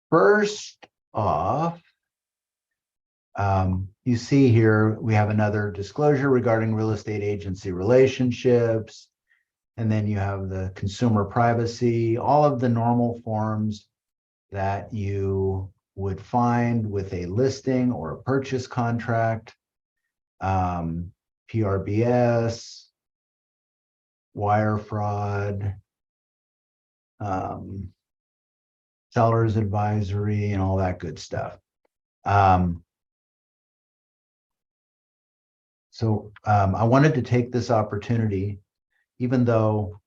First off, you see here, we have another disclosure regarding real estate agency relationships. And then you have the consumer privacy, all of the normal forms that you would find with a listing or a purchase contract, PRBS, wire fraud, seller's advisory, and all that good stuff. So I wanted to take this opportunity, even though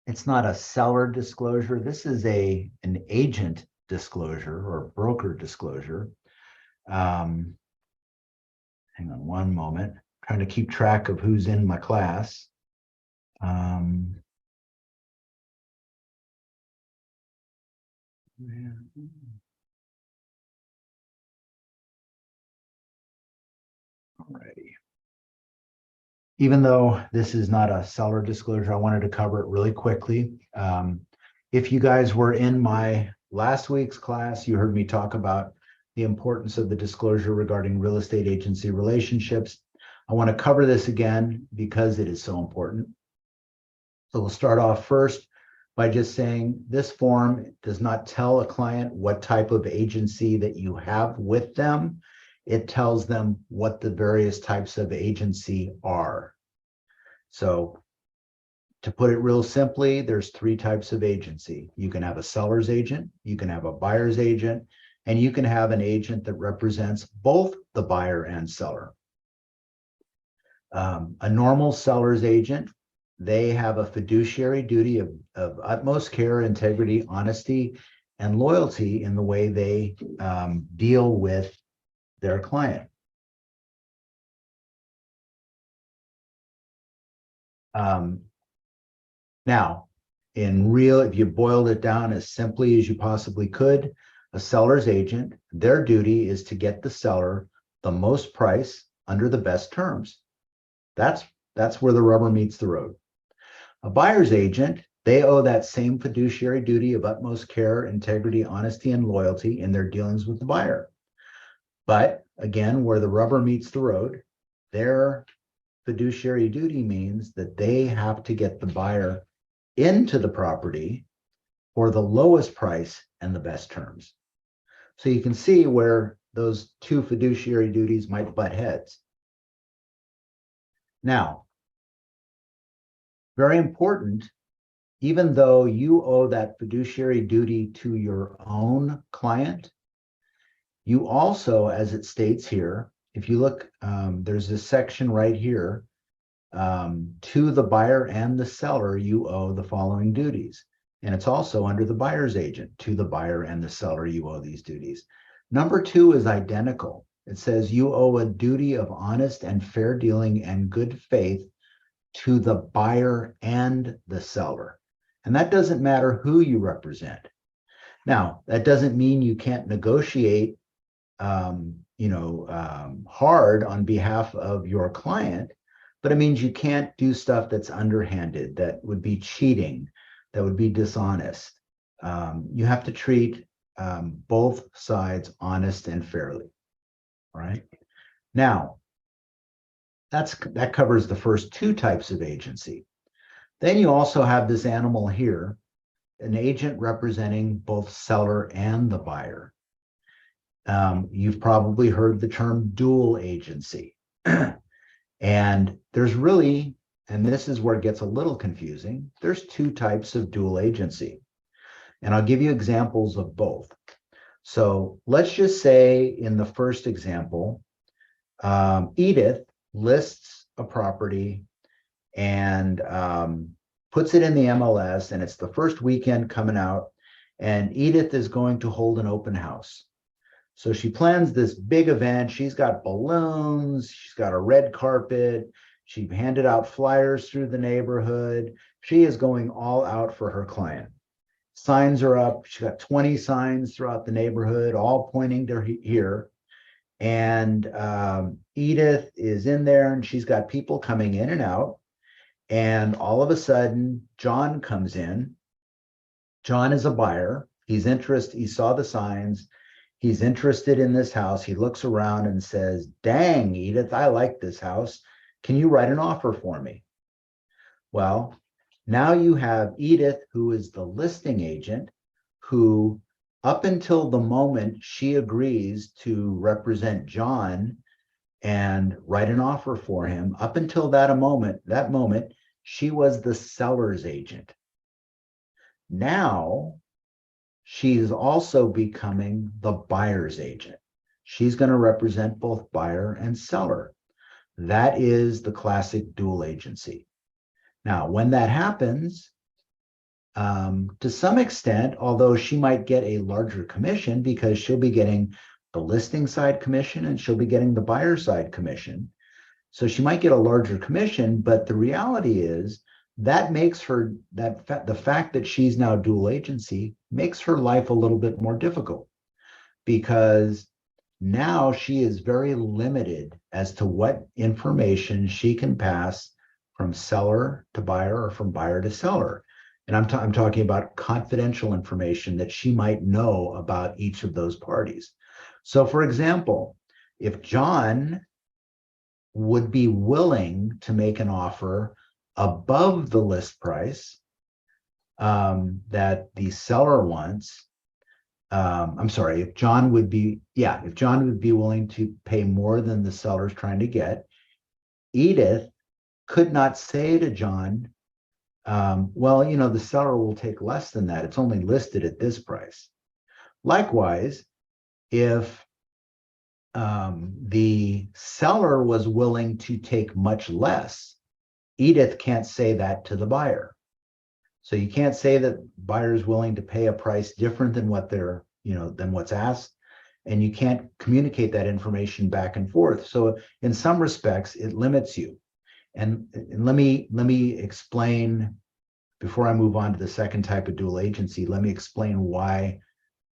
it's not a seller disclosure, this is an agent disclosure or broker disclosure. Hang on one moment, trying to keep track of who's in my class. Alrighty. Even though this is not a seller disclosure, I wanted to cover it really quickly. If you guys were in my last week's class, you heard me talk about the importance of the disclosure regarding real estate agency relationships. I want to cover this again because it is so important. So we'll start off first by just saying this form does not tell a client what type of agency that you have with them. It tells them what the various types of agency are. So to put it real simply, there's three types of agency. You can have a seller's agent, you can have a buyer's agent, and you can have an agent that represents both the buyer and seller. A normal seller's agent, they have a fiduciary duty of utmost care, integrity, honesty, and loyalty in the way they deal with their client. Now, if you boiled it down as simply as you possibly could, a seller's agent, their duty is to get the seller the most price under the best terms. That's where the rubber meets the road. A buyer's agent, they owe that same fiduciary duty of utmost care, integrity, honesty, and loyalty in their dealings with the buyer. But again, where the rubber meets the road, their fiduciary duty means that they have to get the buyer into the property for the lowest price and the best terms. So you can see where those two fiduciary duties might butt heads. Now, very important, even though you owe that fiduciary duty to your own client, you also, as it states here, if you look, there's this section right here, to the buyer and the seller, you owe the following duties. And it's also under the buyer's agent. To the buyer and the seller, you owe these duties. Number 2 is identical. It says you owe a duty of honest and fair dealing and good faith to the buyer and the seller. And that doesn't matter who you represent. Now, that doesn't mean you can't negotiate hard on behalf of your client, but it means you can't do stuff that's underhanded, that would be cheating, that would be dishonest. You have to treat both sides honest and fairly. All right. Now, that covers the first two types of agency. Then you also have this animal here, an agent representing both seller and the buyer. You've probably heard the term dual agency. And there's really, and this is where it gets a little confusing, there's two types of dual agency. And I'll give you examples of both. So let's just say in the first example, Edith lists a property and puts it in the MLS, and it's the first weekend coming out, and Edith is going to hold an open house. So she plans this big event. She's got balloons. She's got a red carpet. She handed out flyers through the neighborhood. She is going all out for her client. Signs are up. She's got 20 signs throughout the neighborhood, all pointing to here. And Edith is in there, and she's got people coming in and out. And all of a sudden, John comes in, John is a buyer. He's interested. He saw the signs. He's interested in this house. He looks around and says, dang, Edith, I like this house. Can you write an offer for me? Well, now you have Edith, who is the listing agent, who up until the moment she agrees to represent John and write an offer for him, up until that moment, she was the seller's agent. Now she's also becoming the buyer's agent. She's going to represent both buyer and seller. That is the classic dual agency. Now, when that happens, to some extent, although she might get a larger commission because she'll be getting the listing side commission and she'll be getting the buyer side commission. So she might get a larger commission, but the reality is that makes her, the fact that she's now dual agency makes her life a little bit more difficult, because now she is very limited as to what information she can pass from seller to buyer or from buyer to seller. And I'm talking about confidential information that she might know about each of those parties. So for example, if John would be willing to make an offer above the list price that the seller wants, I'm sorry, if John would be willing to pay more than the seller's trying to get, Edith could not say to John, well, you know, the seller will take less than that. It's only listed at this price. Likewise, if the seller was willing to take much less, Edith can't say that to the buyer. So you can't say that buyer's willing to pay a price different than what they're, you know, than what's asked, and you can't communicate that information back and forth. So in some respects, it limits you. And let me explain, before I move on to the second type of dual agency, let me explain why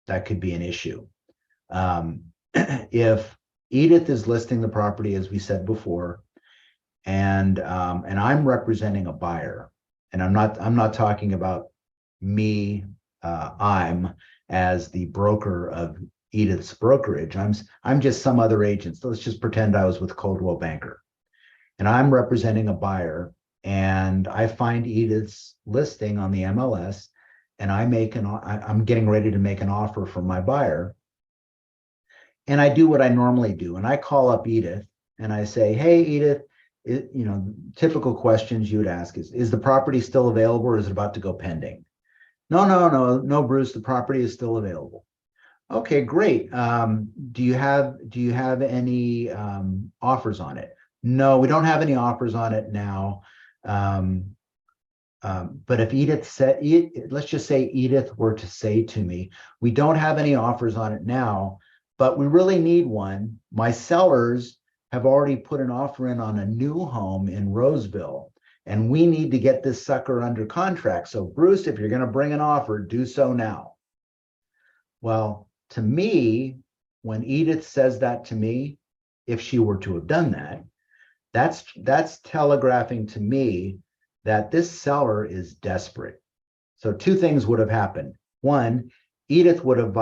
that could be an issue. If Edith is listing the property, as we said before, and I'm representing a buyer, and I'm not talking about me, I'm as the broker of Edith's brokerage. I'm just some other agent. So let's just pretend I was with Coldwell Banker, and I'm representing a buyer, and I find Edith's listing on the MLS, and I'm getting ready to make an offer for my buyer. And I do what I normally do. And I call up Edith and I say, hey, Edith, you know, typical questions you would ask is the property still available or is it about to go pending? No, Bruce, the property is still available. Okay, great. Do you have any offers on it? No, we don't have any offers on it now. But if Edith said, let's just say Edith were to say to me, we don't have any offers on it now, but we really need one. My sellers have already put an offer in on a new home in Roseville, and we need to get this sucker under contract. So Bruce, if you're going to bring an offer, do so now. Well, to me, when Edith says that to me, if she were to have done that, that's telegraphing to me that this seller is desperate. So two things would have happened. One, Edith would have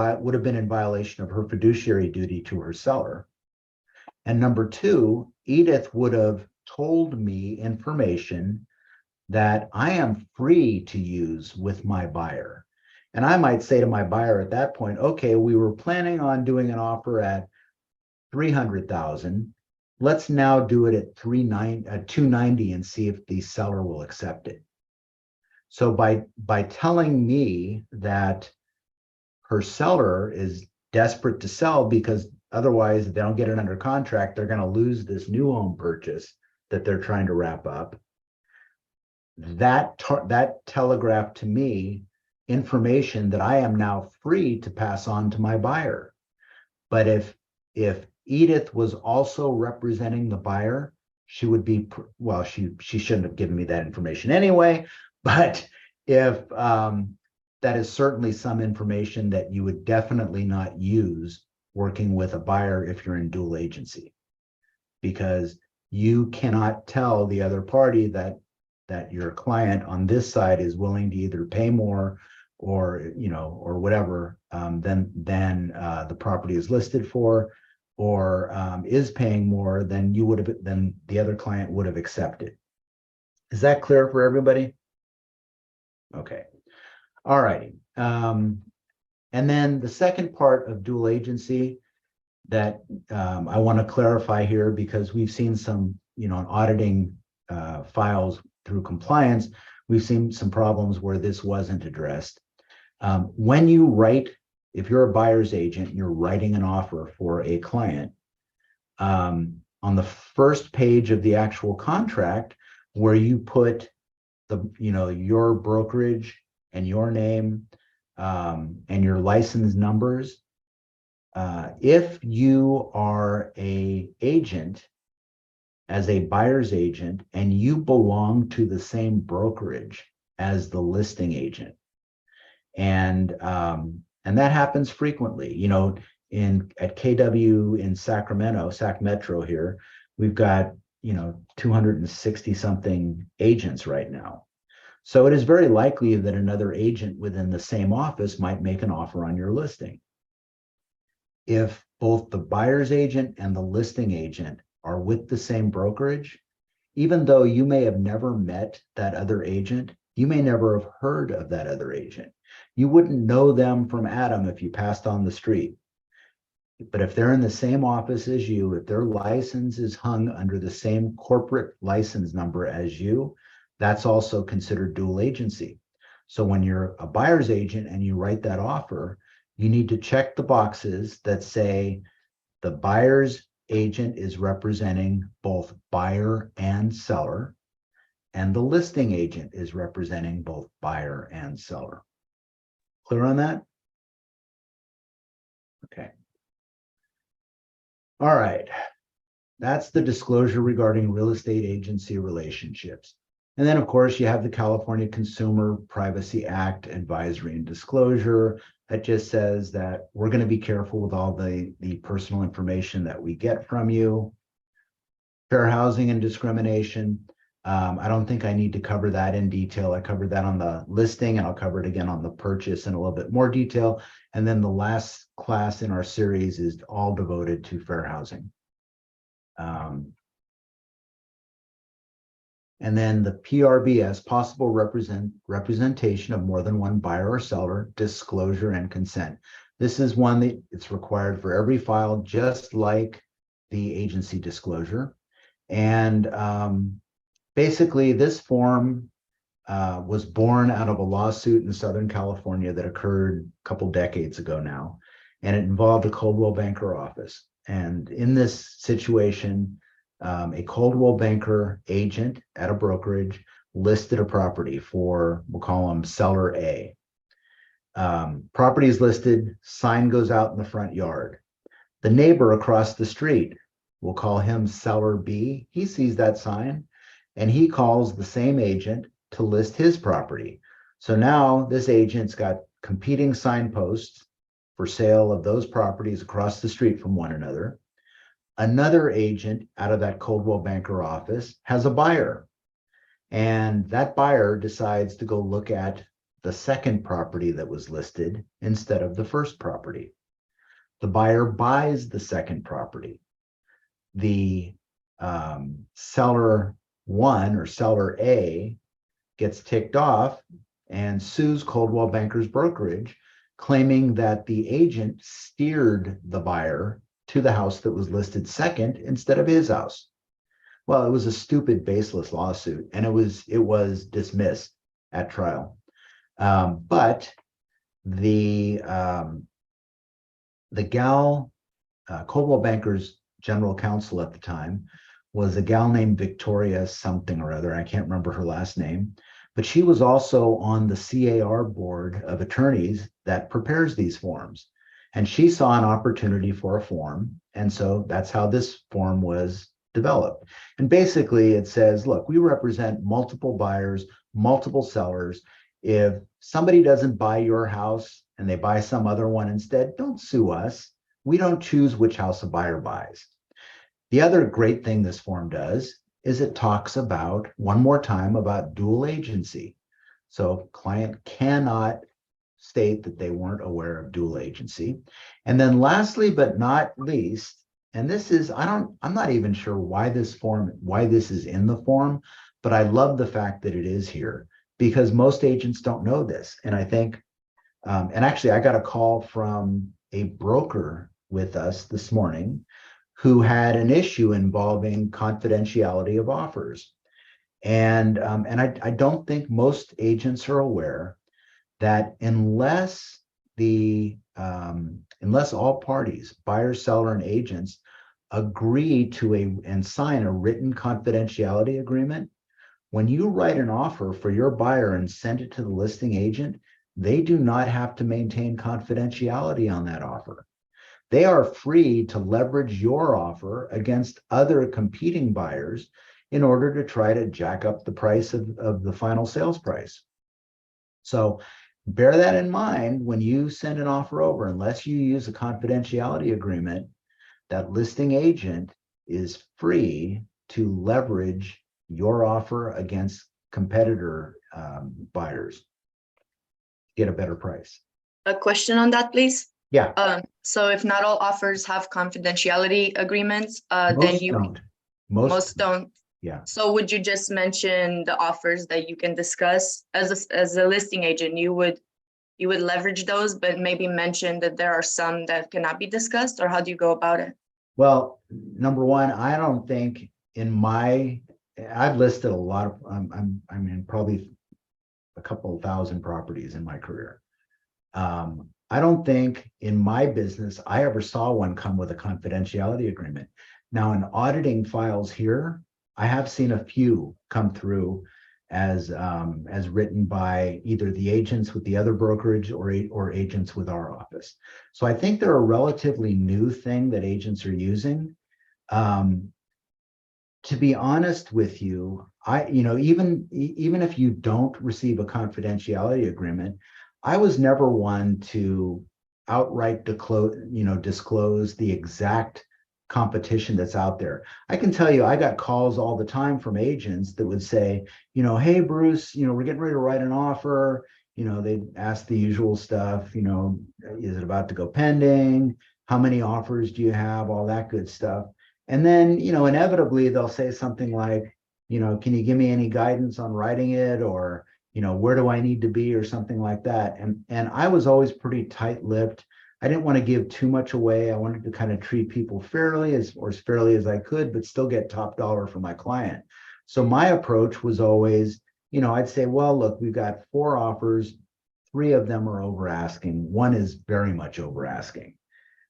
been in violation of her fiduciary duty to her seller. And number two, Edith would have told me information that I am free to use with my buyer. And I might say to my buyer at that point, okay, we were planning on doing an offer at $300,000. Let's now do it at $290 and see if the seller will accept it. So by telling me that her seller is desperate to sell because otherwise if they don't get it under contract, they're going to lose this new home purchase that they're trying to wrap up, that telegraphed to me information that I am now free to pass on to my buyer. But if Edith was also representing the buyer, she would be, well, she shouldn't have given me that information anyway, but if that is certainly some information that you would definitely not use working with a buyer if you're in dual agency, because you cannot tell the other party that your client on this side is willing to either pay more or or whatever than the property is listed for, or is paying more than the other client would have accepted. Is that clear for everybody? Okay. All righty. And then the second part of dual agency that I want to clarify here, because we've seen some, in auditing files through compliance, we've seen some problems where this wasn't addressed. When you write, if you're a buyer's agent, you're writing an offer for a client, on the first page of the actual contract, where you put your brokerage and your name and your license numbers, if you are a agent, as a buyer's agent, and you belong to the same brokerage as the listing agent, and that happens frequently. At KW in Sacramento, Sac Metro here, we've got 260 something agents right now. So it is very likely that another agent within the same office might make an offer on your listing. If both the buyer's agent and the listing agent are with the same brokerage, even though you may have never met that other agent, you may never have heard of that other agent. You wouldn't know them from Adam if you passed on the street. But if they're in the same office as you, if their license is hung under the same corporate license number as you, that's also considered dual agency. So when you're a buyer's agent and you write that offer, you need to check the boxes that say the buyer's agent is representing both buyer and seller, and the listing agent is representing both buyer and seller. Clear on that? Okay. All right. That's the disclosure regarding real estate agency relationships. And then, of course, you have the California Consumer Privacy Act advisory and disclosure that just says that we're going to be careful with all the personal information that we get from you. Fair housing and discrimination. I don't think I need to cover that in detail. I covered that on the listing, and I'll cover it again on the purchase in a little bit more detail. And then the last class in our series is all devoted to fair housing. And then the PRBS, possible representation of more than one buyer or seller, disclosure and consent. This is one that it's required for every file, just like the agency disclosure. And basically, this form was born out of a lawsuit in Southern California that occurred a couple decades ago now, and it involved a Coldwell Banker office. And in this situation, a Coldwell Banker agent at a brokerage listed a property for, we'll call him seller A. Property is listed, sign goes out in the front yard. The neighbor across the street, we'll call him seller B. He sees that sign and he calls the same agent to list his property. So now this agent's got competing signposts for sale of those properties across the street from one another. Another agent out of that Coldwell Banker office has a buyer, and that buyer decides to go look at the second property that was listed instead of the first property. The buyer buys the second property. The seller one, or seller A, gets ticked off and sues Coldwell Banker's brokerage, claiming that the agent steered the buyer to the house that was listed second instead of his house. Well, it was a stupid, baseless lawsuit, and it was dismissed at trial. But the gal, Coldwell Banker's general counsel at the time, was a gal named Victoria something or other. I can't remember her last name, but she was also on the CAR board of attorneys that prepares these forms. And she saw an opportunity for a form. And so that's how this form was developed. And basically it says, look, we represent multiple buyers, multiple sellers. If somebody doesn't buy your house and they buy some other one instead, don't sue us. We don't choose which house a buyer buys. The other great thing this form does is it talks about, one more time, about dual agency. So client cannot state that they weren't aware of dual agency. And then lastly, but not least, and this is, I'm not even sure why this is in the form, but I love the fact that it is here because most agents don't know this. And I think, and actually I got a call from a broker with us this morning who had an issue involving confidentiality of offers. And I don't think most agents are aware that unless all parties, buyer, seller, and agents agree to and sign a written confidentiality agreement, when you write an offer for your buyer and send it to the listing agent, they do not have to maintain confidentiality on that offer. They are free to leverage your offer against other competing buyers in order to try to jack up the price of the final sales price. So bear that in mind when you send an offer over. Unless you use a confidentiality agreement, that listing agent is free to leverage your offer against competitor buyers, get a better price. A question on that, please. Yeah. So if not all offers have confidentiality agreements, then Most don't. most don't. Yeah. So would you just mention the offers that you can discuss as a listing agent? You would leverage those, but maybe mention that there are some that cannot be discussed, or how do you go about it? Well, number one, I don't think I've listed a lot of, I mean, probably a couple thousand properties in my career. I don't think in my business, I ever saw one come with a confidentiality agreement. Now in auditing files here, I have seen a few come through as written by either the agents with the other brokerage or agents with our office. So I think they're a relatively new thing that agents are using. To be honest with you, even if you don't receive a confidentiality agreement, I was never one to outright disclose the exact competition that's out there. I can tell you, I got calls all the time from agents that would say, hey, Bruce, we're getting ready to write an offer. They'd ask the usual stuff, is it about to go pending? How many offers do you have? All that good stuff. And then, inevitably they'll say something like, can you give me any guidance on writing it? Or, where do I need to be or something like that? And I was always pretty tight-lipped. I didn't want to give too much away. I wanted to kind of treat people fairly as fairly as I could, but still get top dollar for my client. So my approach was always, I'd say, well, look, we've got 4 offers. 3 of them are over asking. 1 is very much over asking,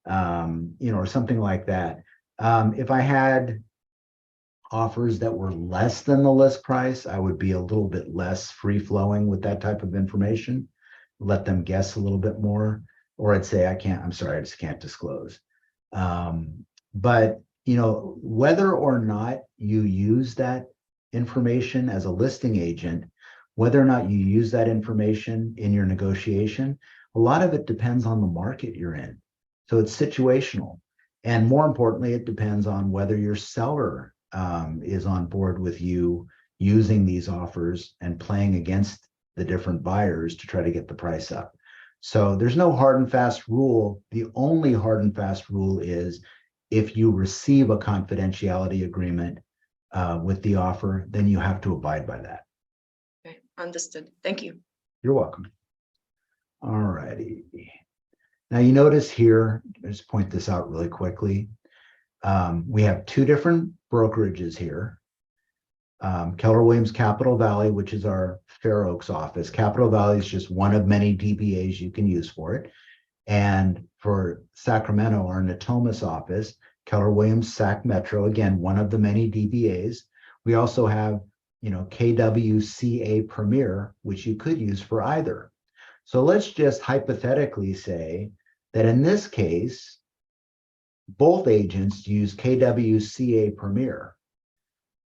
or something like that. If I had offers that were less than the list price, I would be a little bit less free flowing with that type of information, let them guess a little bit more, or I'd say, I'm sorry, I just can't disclose. But, whether or not you use that information as a listing agent, whether or not you use that information in your negotiation, a lot of it depends on the market you're in. So it's situational. And more importantly, it depends on whether your seller is on board with you using these offers and playing against the different buyers to try to get the price up. So there's no hard and fast rule. The only hard and fast rule is if you receive a confidentiality agreement with the offer, then you have to abide by that. Okay, understood. Thank you. You're welcome. All righty. Now you notice here, let's point this out really quickly. We have 2 different brokerages here. Keller Williams Capital Valley, which is our Fair Oaks office. Capital Valley is just one of many DBAs you can use for it. And for Sacramento, our Natomas office, Keller Williams Sac Metro, again, one of the many DBAs. We also have, KWCA Premier, which you could use for either. So let's just hypothetically say that in this case, both agents use KWCA Premier,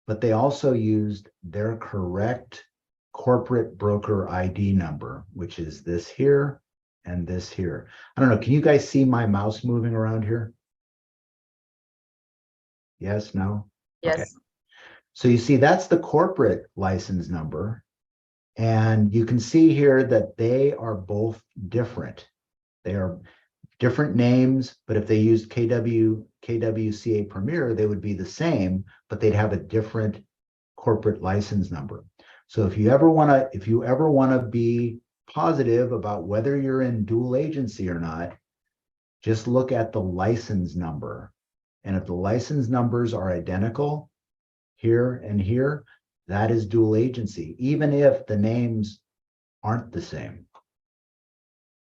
but they also used their correct corporate broker ID number, which is this here and this here. I don't know, can you guys see my mouse moving around here? Yes, no? Yes. Okay. So you see, that's the corporate license number. And you can see here that they are both different. They are different names, but if they used KWCA Premier, they would be the same, but they'd have a different corporate license number. So if you ever want to be positive about whether you're in dual agency or not, just look at the license number. And if the license numbers are identical here and here, that is dual agency, even if the names aren't the same.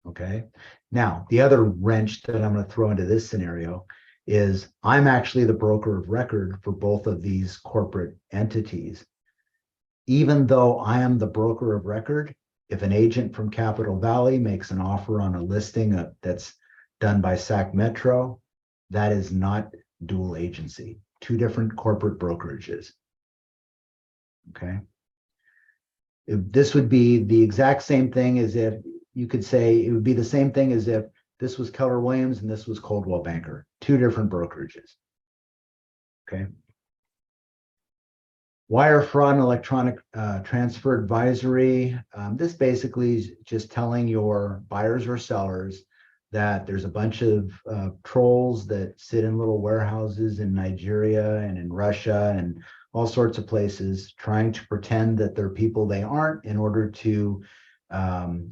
Okay. Now, the other wrench that I'm going to throw into this scenario is I'm actually the broker of record for both of these corporate entities. Even though I am the broker of record, if an agent from Capital Valley makes an offer on a listing that's done by SAC Metro, that is not dual agency, two different corporate brokerages. Okay. This would be the exact same thing as if you could say it would be the same thing as if this was Keller Williams and this was Coldwell Banker, two different brokerages. Okay. Wire fraud and electronic transfer advisory. This basically is just telling your buyers or sellers that there's a bunch of trolls that sit in little warehouses in Nigeria and in Russia and all sorts of places trying to pretend that they're people they aren't in order to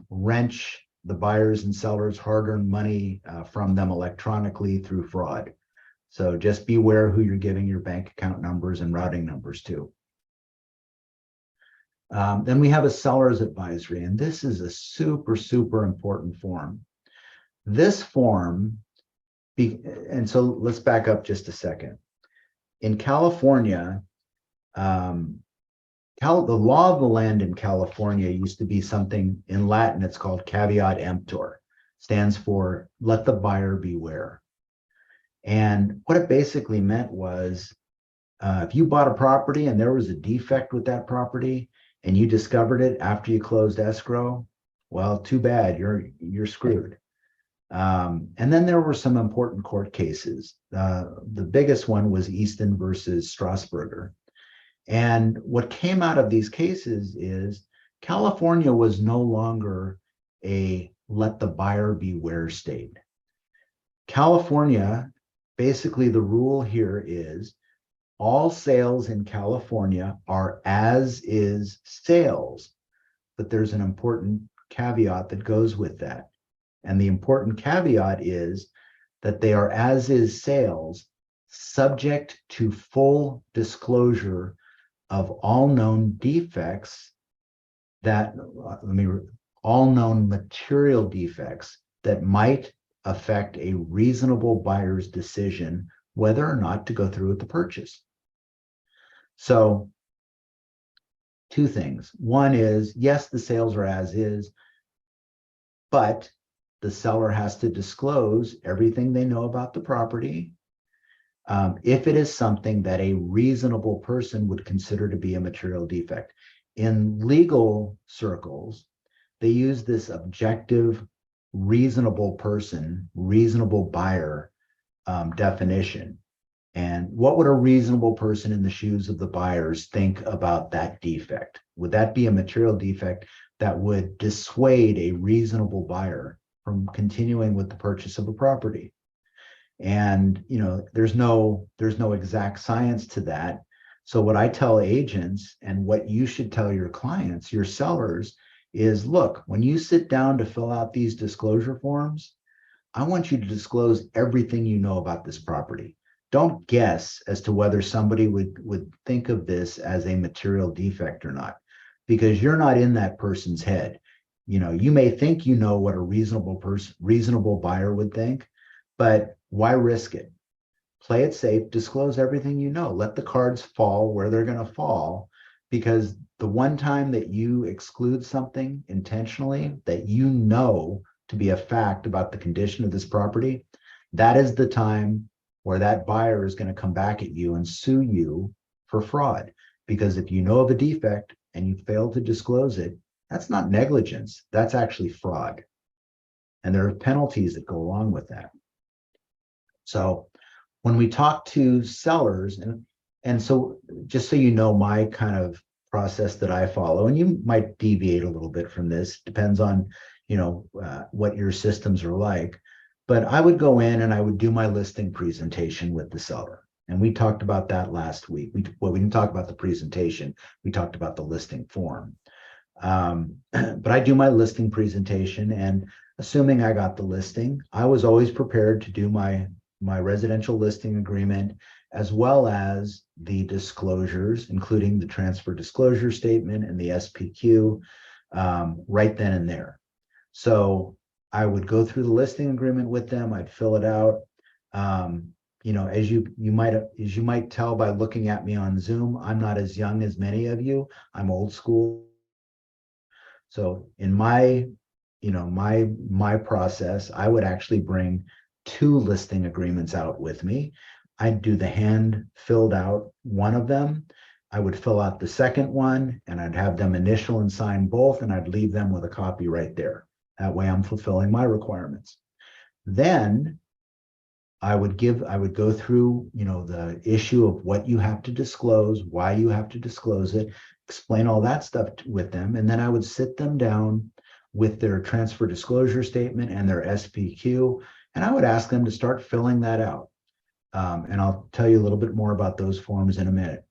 wrench the buyers and sellers hard-earned money from them electronically through fraud. So just beware who you're giving your bank account numbers and routing numbers to. Then we have a seller's advisory, and this is a super, super important form. This form, and so let's back up just a second. In California, the law of the land in California used to be something in Latin, it's called caveat emptor, stands for let the buyer beware. And what it basically meant was if you bought a property and there was a defect with that property and you discovered it after you closed escrow, well, too bad, you're screwed. And then there were some important court cases. The biggest one was Easton versus Strasburger. And what came out of these cases is California was no longer a let the buyer beware state. California, basically the rule here is all sales in California are as is sales, but there's an important caveat that goes with that. And the important caveat is that they are as is sales subject to full disclosure of all known defects all known material defects that might affect a reasonable buyer's decision whether or not to go through with the purchase. So two things. One is, yes, the sales are as is, but the seller has to disclose everything they know about the property if it is something that a reasonable person would consider to be a material defect. In legal circles, they use this objective, reasonable person, reasonable buyer definition. And what would a reasonable person in the shoes of the buyers think about that defect? Would that be a material defect that would dissuade a reasonable buyer from continuing with the purchase of a property? And there's no exact science to that. So what I tell agents and what you should tell your clients, your sellers, is look, when you sit down to fill out these disclosure forms, I want you to disclose everything you know about this property. Don't guess as to whether somebody would think of this as a material defect or not, because you're not in that person's head. You may think you know what a reasonable buyer would think, but why risk it? Play it safe, disclose everything you know. Let the cards fall where they're going to fall, because the one time that you exclude something intentionally that you know to be a fact about the condition of this property, that is the time where that buyer is going to come back at you and sue you for fraud. Because if you know of a defect and you fail to disclose it, that's not negligence, that's actually fraud. And there are penalties that go along with that. So when we talk to sellers, and so just so you know my kind of process that I follow, and you might deviate a little bit from this, depends on, what your systems are like. But I would go in and I would do my listing presentation with the seller. And we talked about that last week. We didn't talk about the presentation. We talked about the listing form. But I do my listing presentation, and assuming I got the listing, I was always prepared to do my residential listing agreement, as well as the disclosures, including the transfer disclosure statement and the SPQ, right then and there. So I would go through the listing agreement with them. I'd fill it out. As you might tell by looking at me on Zoom, I'm not as young as many of you. I'm old school. So in my process, I would actually bring 2 listing agreements out with me. I'd do the hand filled out one of them. I would fill out the second one, and I'd have them initial and sign both, and I'd leave them with a copy right there. That way I'm fulfilling my requirements. Then I would go through, the issue of what you have to disclose, why you have to disclose it, explain all that stuff with them. And then I would sit them down with their transfer disclosure statement and their SPQ, and I would ask them to start filling that out. And I'll tell you a little bit more about those forms in a minute.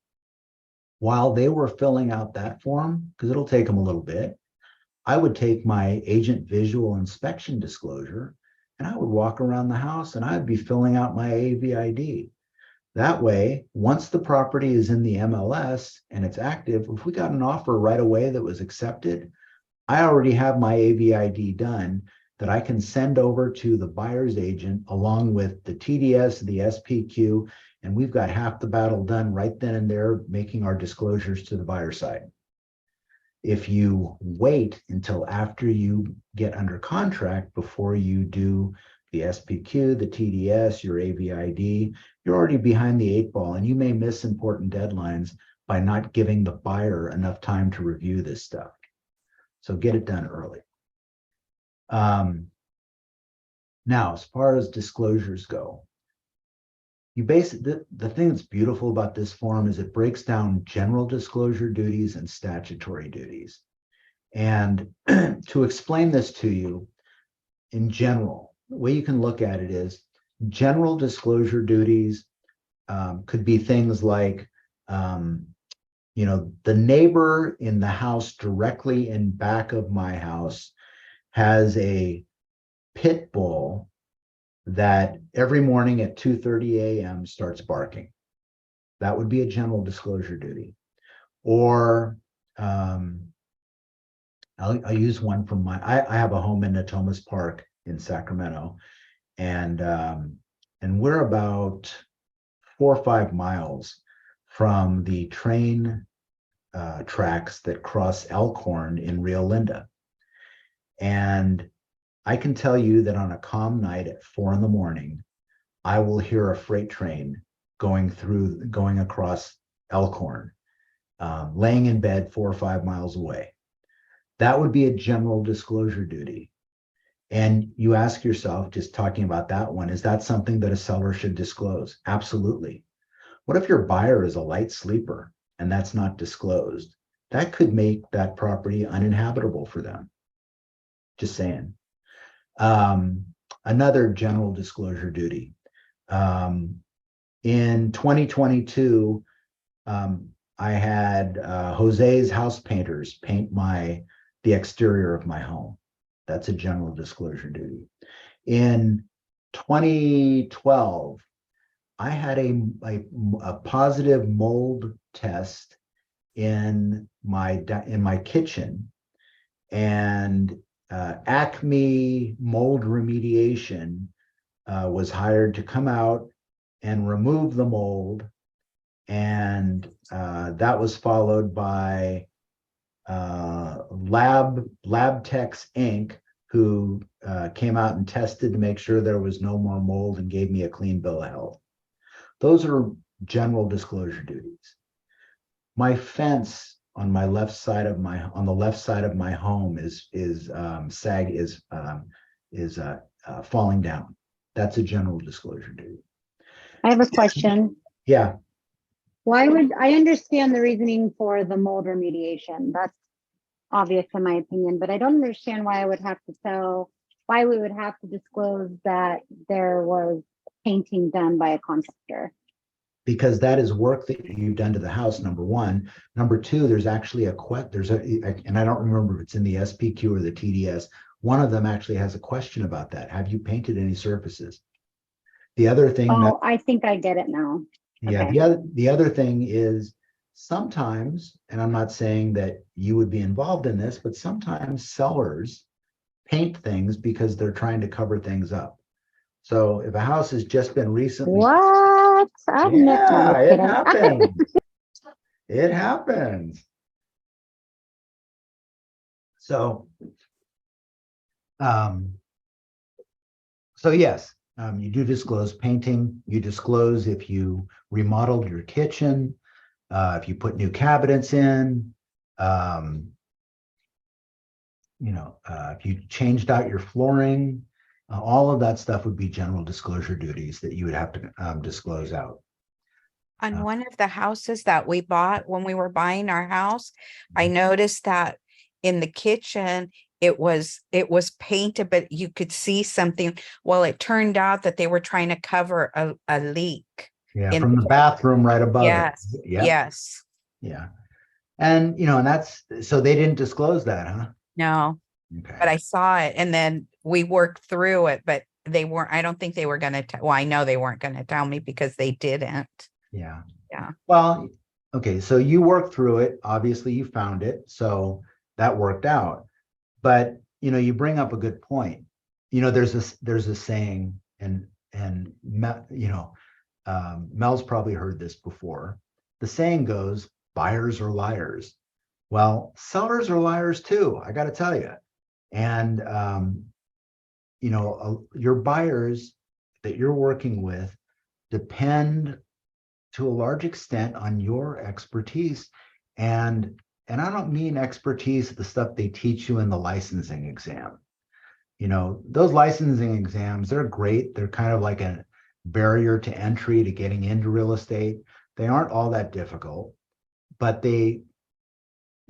While they were filling out that form, because it'll take them a little bit, I would take my agent visual inspection disclosure and I would walk around the house and I'd be filling out my AVID. That way, once the property is in the MLS and it's active, if we got an offer right away that was accepted, I already have my AVID done that I can send over to the buyer's agent along with the TDS, the SPQ, and we've got half the battle done right then and there, making our disclosures to the buyer side. If you wait until after you get under contract before you do the SPQ, the TDS, your AVID, you're already behind the 8 ball, and you may miss important deadlines by not giving the buyer enough time to review this stuff. So get it done early. Now, as far as disclosures go, the thing that's beautiful about this form is it breaks down general disclosure duties and statutory duties. And to explain this to you, in general, the way you can look at it is general disclosure duties could be things like, the neighbor in the house directly in back of my house has a pit bull that every morning at 2:30 a.m. starts barking. That would be a general disclosure duty. Or I'll use one from I have a home in Natomas Park in Sacramento, and we're about 4 or 5 miles from the train tracks that cross Elkhorn in Rio Linda. And I can tell you that on a calm night at 4 a.m, I will hear a freight train going across Elkhorn, laying in bed 4 or 5 miles away. That would be a general disclosure duty. And you ask yourself, just talking about that one, is that something that a seller should disclose? Absolutely. What if your buyer is a light sleeper and that's not disclosed? That could make that property uninhabitable for them. Just saying. Another general disclosure duty. In 2022, I had Jose's House Painters paint the exterior of my home. That's a general disclosure duty. In 2012, I had a positive mold test in my kitchen, and Acme Mold Remediation was hired to come out and remove the mold, and that was followed by Lab Techs Inc., who came out and tested to make sure there was no more mold and gave me a clean bill of health. Those are general disclosure duties. My fence on the left side of my home is falling down. That's a general disclosure duty. I have a question. Yeah. Why would, I understand the reasoning for the mold remediation. That's obvious in my opinion, but I don't understand why I would have to why we would have to disclose that there was painting done by a contractor. Because that is work that you've done to the house, number one. Number two, there's actually and I don't remember if it's in the SPQ or the TDS. One of them actually has a question about that. Have you painted any surfaces? The other thing Oh, I think I get it now. yeah, Okay. the other thing is sometimes, and I'm not saying that you would be involved in this, but sometimes sellers paint things because they're trying to cover things up. So if a house has just been recently, What? I've never, no, I'm yeah, just it kidding. happens. It happens. So, um, so yes, you do disclose painting. You disclose if you remodeled your kitchen, if you put new cabinets in, if you changed out your flooring, all of that stuff would be general disclosure duties that you would have to disclose out. On one of the houses that we bought when we were buying our house, I noticed that in the kitchen, it was painted, but you could see something. Well, it turned out that they were trying to cover a leak. Yeah, from the bathroom right above Yes, it. Yeah. yes. Yeah. And, and that's, so they didn't disclose that, huh? No, Okay. but I saw it and then we worked through it, but they weren't, I don't think they were going to, well, I know they weren't going to tell me because they didn't. Yeah. Yeah. Well, okay. So you worked through it. Obviously you found it. So that worked out. But, you bring up a good point. There's a saying Mel's probably heard this before. The saying goes, buyers are liars. Well, sellers are liars too, I got to tell you. And, your buyers that you're working with depend to a large extent on your expertise. And I don't mean expertise, the stuff they teach you in the licensing exam. Those licensing exams, they're great. They're kind of like a barrier to entry to getting into real estate. They aren't all that difficult, but they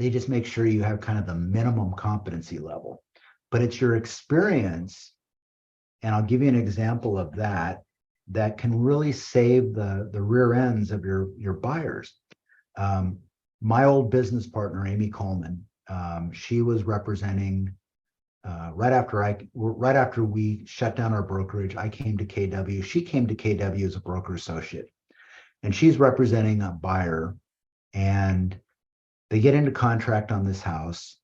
just make sure you have kind of the minimum competency level. But it's your experience, and I'll give you an example of that can really save the rear ends of your buyers. My old business partner, Amy Coleman, she was representing right after we shut down our brokerage. I came to KW. She came to KW as a broker associate, and she's representing a buyer, and they get into contract on this house,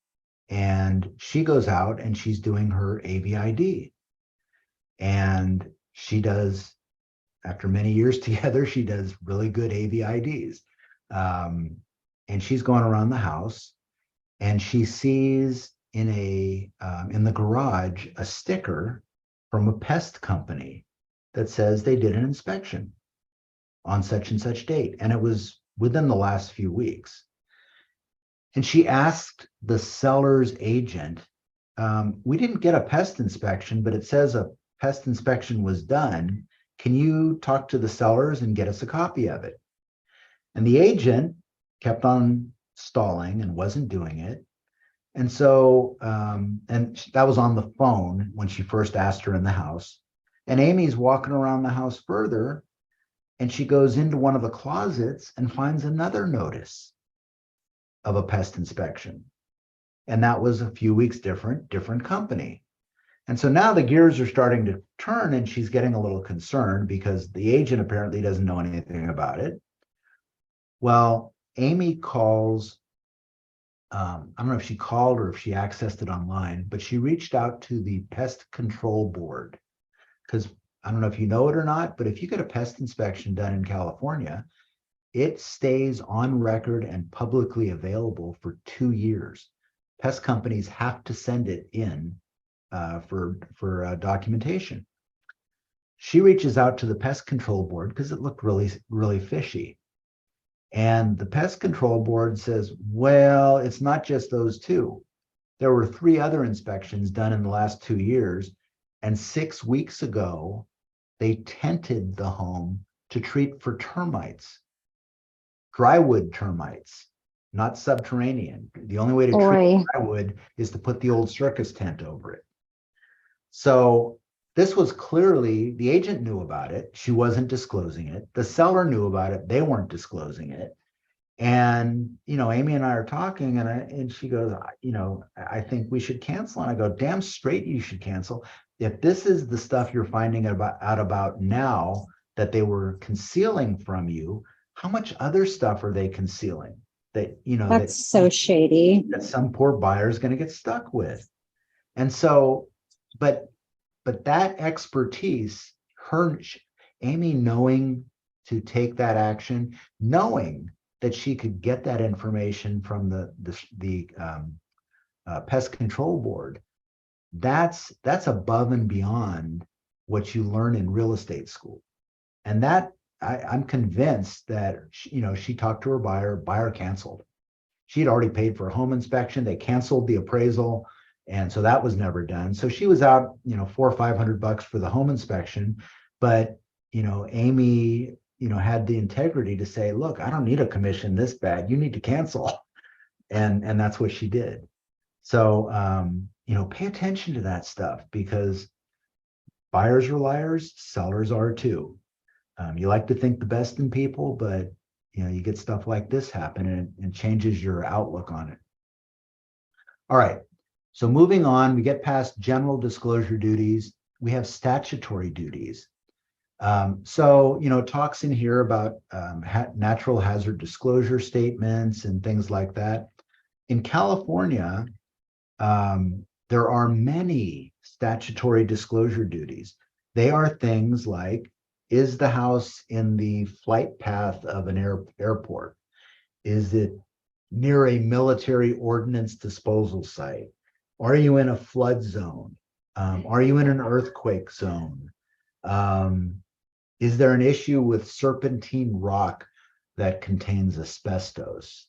and she goes out and she's doing her AVID, and she does, after many years together, she does really good AVIDs. And she's going around the house and she sees in the garage a sticker from a pest company that says they did an inspection on such and such date. And it was within the last few weeks. And she asked the seller's agent, we didn't get a pest inspection, but it says a pest inspection was done. Can you talk to the sellers and get us a copy of it? And the agent kept on stalling and wasn't doing it. And so, and that was on the phone when she first asked her in the house. And Amy's walking around the house further, and she goes into one of the closets and finds another notice of a pest inspection. And that was a few weeks different company. And so now the gears are starting to turn, and she's getting a little concerned because the agent apparently doesn't know anything about it. Well, Amy calls, I don't know if she called or if she accessed it online, but she reached out to the Pest Control Board, because I don't know if you know it or not, but if you get a pest inspection done in California, it stays on record and publicly available for 2 years. Pest companies have to send it in for documentation. She reaches out to the Pest Control Board because it looked really fishy. And the Pest Control Board says, well, it's not just those two. There were 3 other inspections done in the last 2 years. And 6 weeks ago, they tented the home to treat for termites. drywood termites, not subterranean. The only way to treat Boy, drywood is to put the old circus tent over it. So this was clearly, the agent knew about it. She wasn't disclosing it. The seller knew about it. They weren't disclosing it. And, Amy and I are talking and she goes, I think we should cancel. And I go, damn straight you should cancel. If this is the stuff you're finding out about now that they were concealing from you, how much other stuff are they concealing that, that's so shady. that some poor buyer is going to get stuck with? And so, but that expertise, Amy knowing to take that action, knowing that she could get that information from the pest control board, that's above and beyond what you learn in real estate school. And that I'm convinced that she talked to her buyer canceled. She had already paid for a home inspection. They canceled the appraisal. And so that was never done. So she was out, $400 or $500 for the home inspection. But, Amy, had the integrity to say, look, I don't need a commission this bad. You need to cancel. And that's what she did. So, pay attention to that stuff because buyers are liars, sellers are too. You like to think the best in people, but, you get stuff like this happen and changes your outlook on it. All right. So moving on, we get past general disclosure duties. We have statutory duties. It talks in here about natural hazard disclosure statements and things like that. In California, there are many statutory disclosure duties. They are things like, is the house in the flight path of an airport? Is it near a military ordnance disposal site? Are you in a flood zone? Are you in an earthquake zone? Is there an issue with serpentine rock that contains asbestos?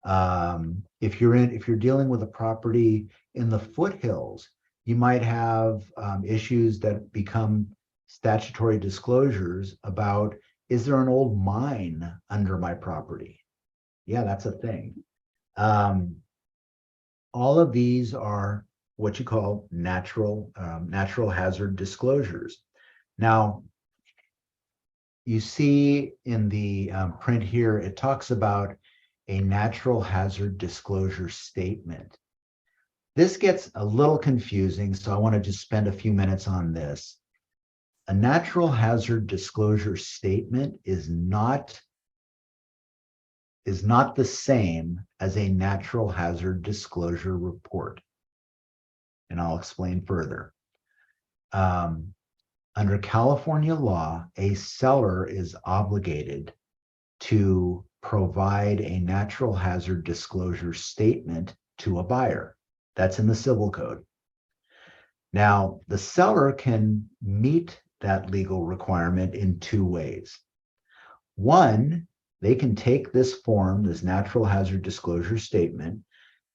If you're dealing with a property in the foothills, you might have issues that become statutory disclosures about, is there an old mine under my property? Yeah, that's a thing. All of these are what you call natural hazard disclosures. Now, you see in the print here, it talks about a natural hazard disclosure statement. This gets a little confusing, so I want to just spend a few minutes on this. A natural hazard disclosure statement is not the same as a natural hazard disclosure report. And I'll explain further. Under California law, a seller is obligated to provide a natural hazard disclosure statement to a buyer. That's in the civil code. Now, the seller can meet that legal requirement in two ways. One, they can take this form, this natural hazard disclosure statement,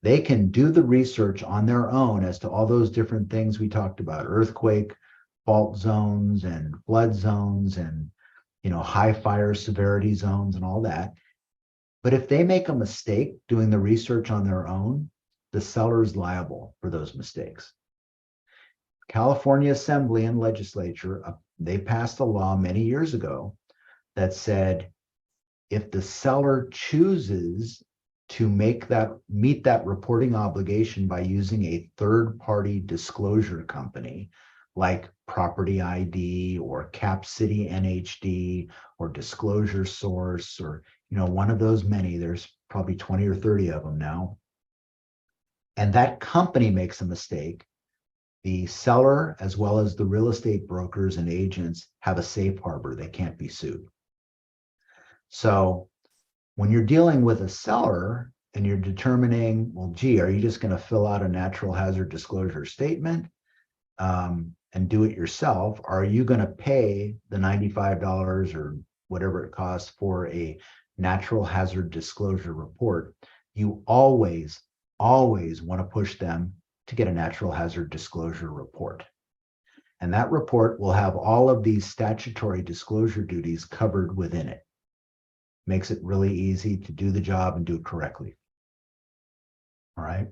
they can do the research on their own as to all those different things we talked about, earthquake, fault zones and flood zones and high fire severity zones and all that. But if they make a mistake doing the research on their own, the seller is liable for those mistakes. California Assembly and Legislature, they passed a law many years ago that said if the seller chooses to meet that reporting obligation by using a third-party disclosure company like Property ID or Cap City NHD or Disclosure Source or one of those many, there's probably 20 or 30 of them now, and that company makes a mistake, the seller as well as the real estate brokers and agents have a safe harbor. They can't be sued. So when you're dealing with a seller and you're determining, well, gee, are you just going to fill out a natural hazard disclosure statement and do it yourself? Or are you going to pay the $95 or whatever it costs for a natural hazard disclosure report? You always want to push them to get a natural hazard disclosure report. And that report will have all of these statutory disclosure duties covered within it. makes it really easy to do the job and do it correctly. All right.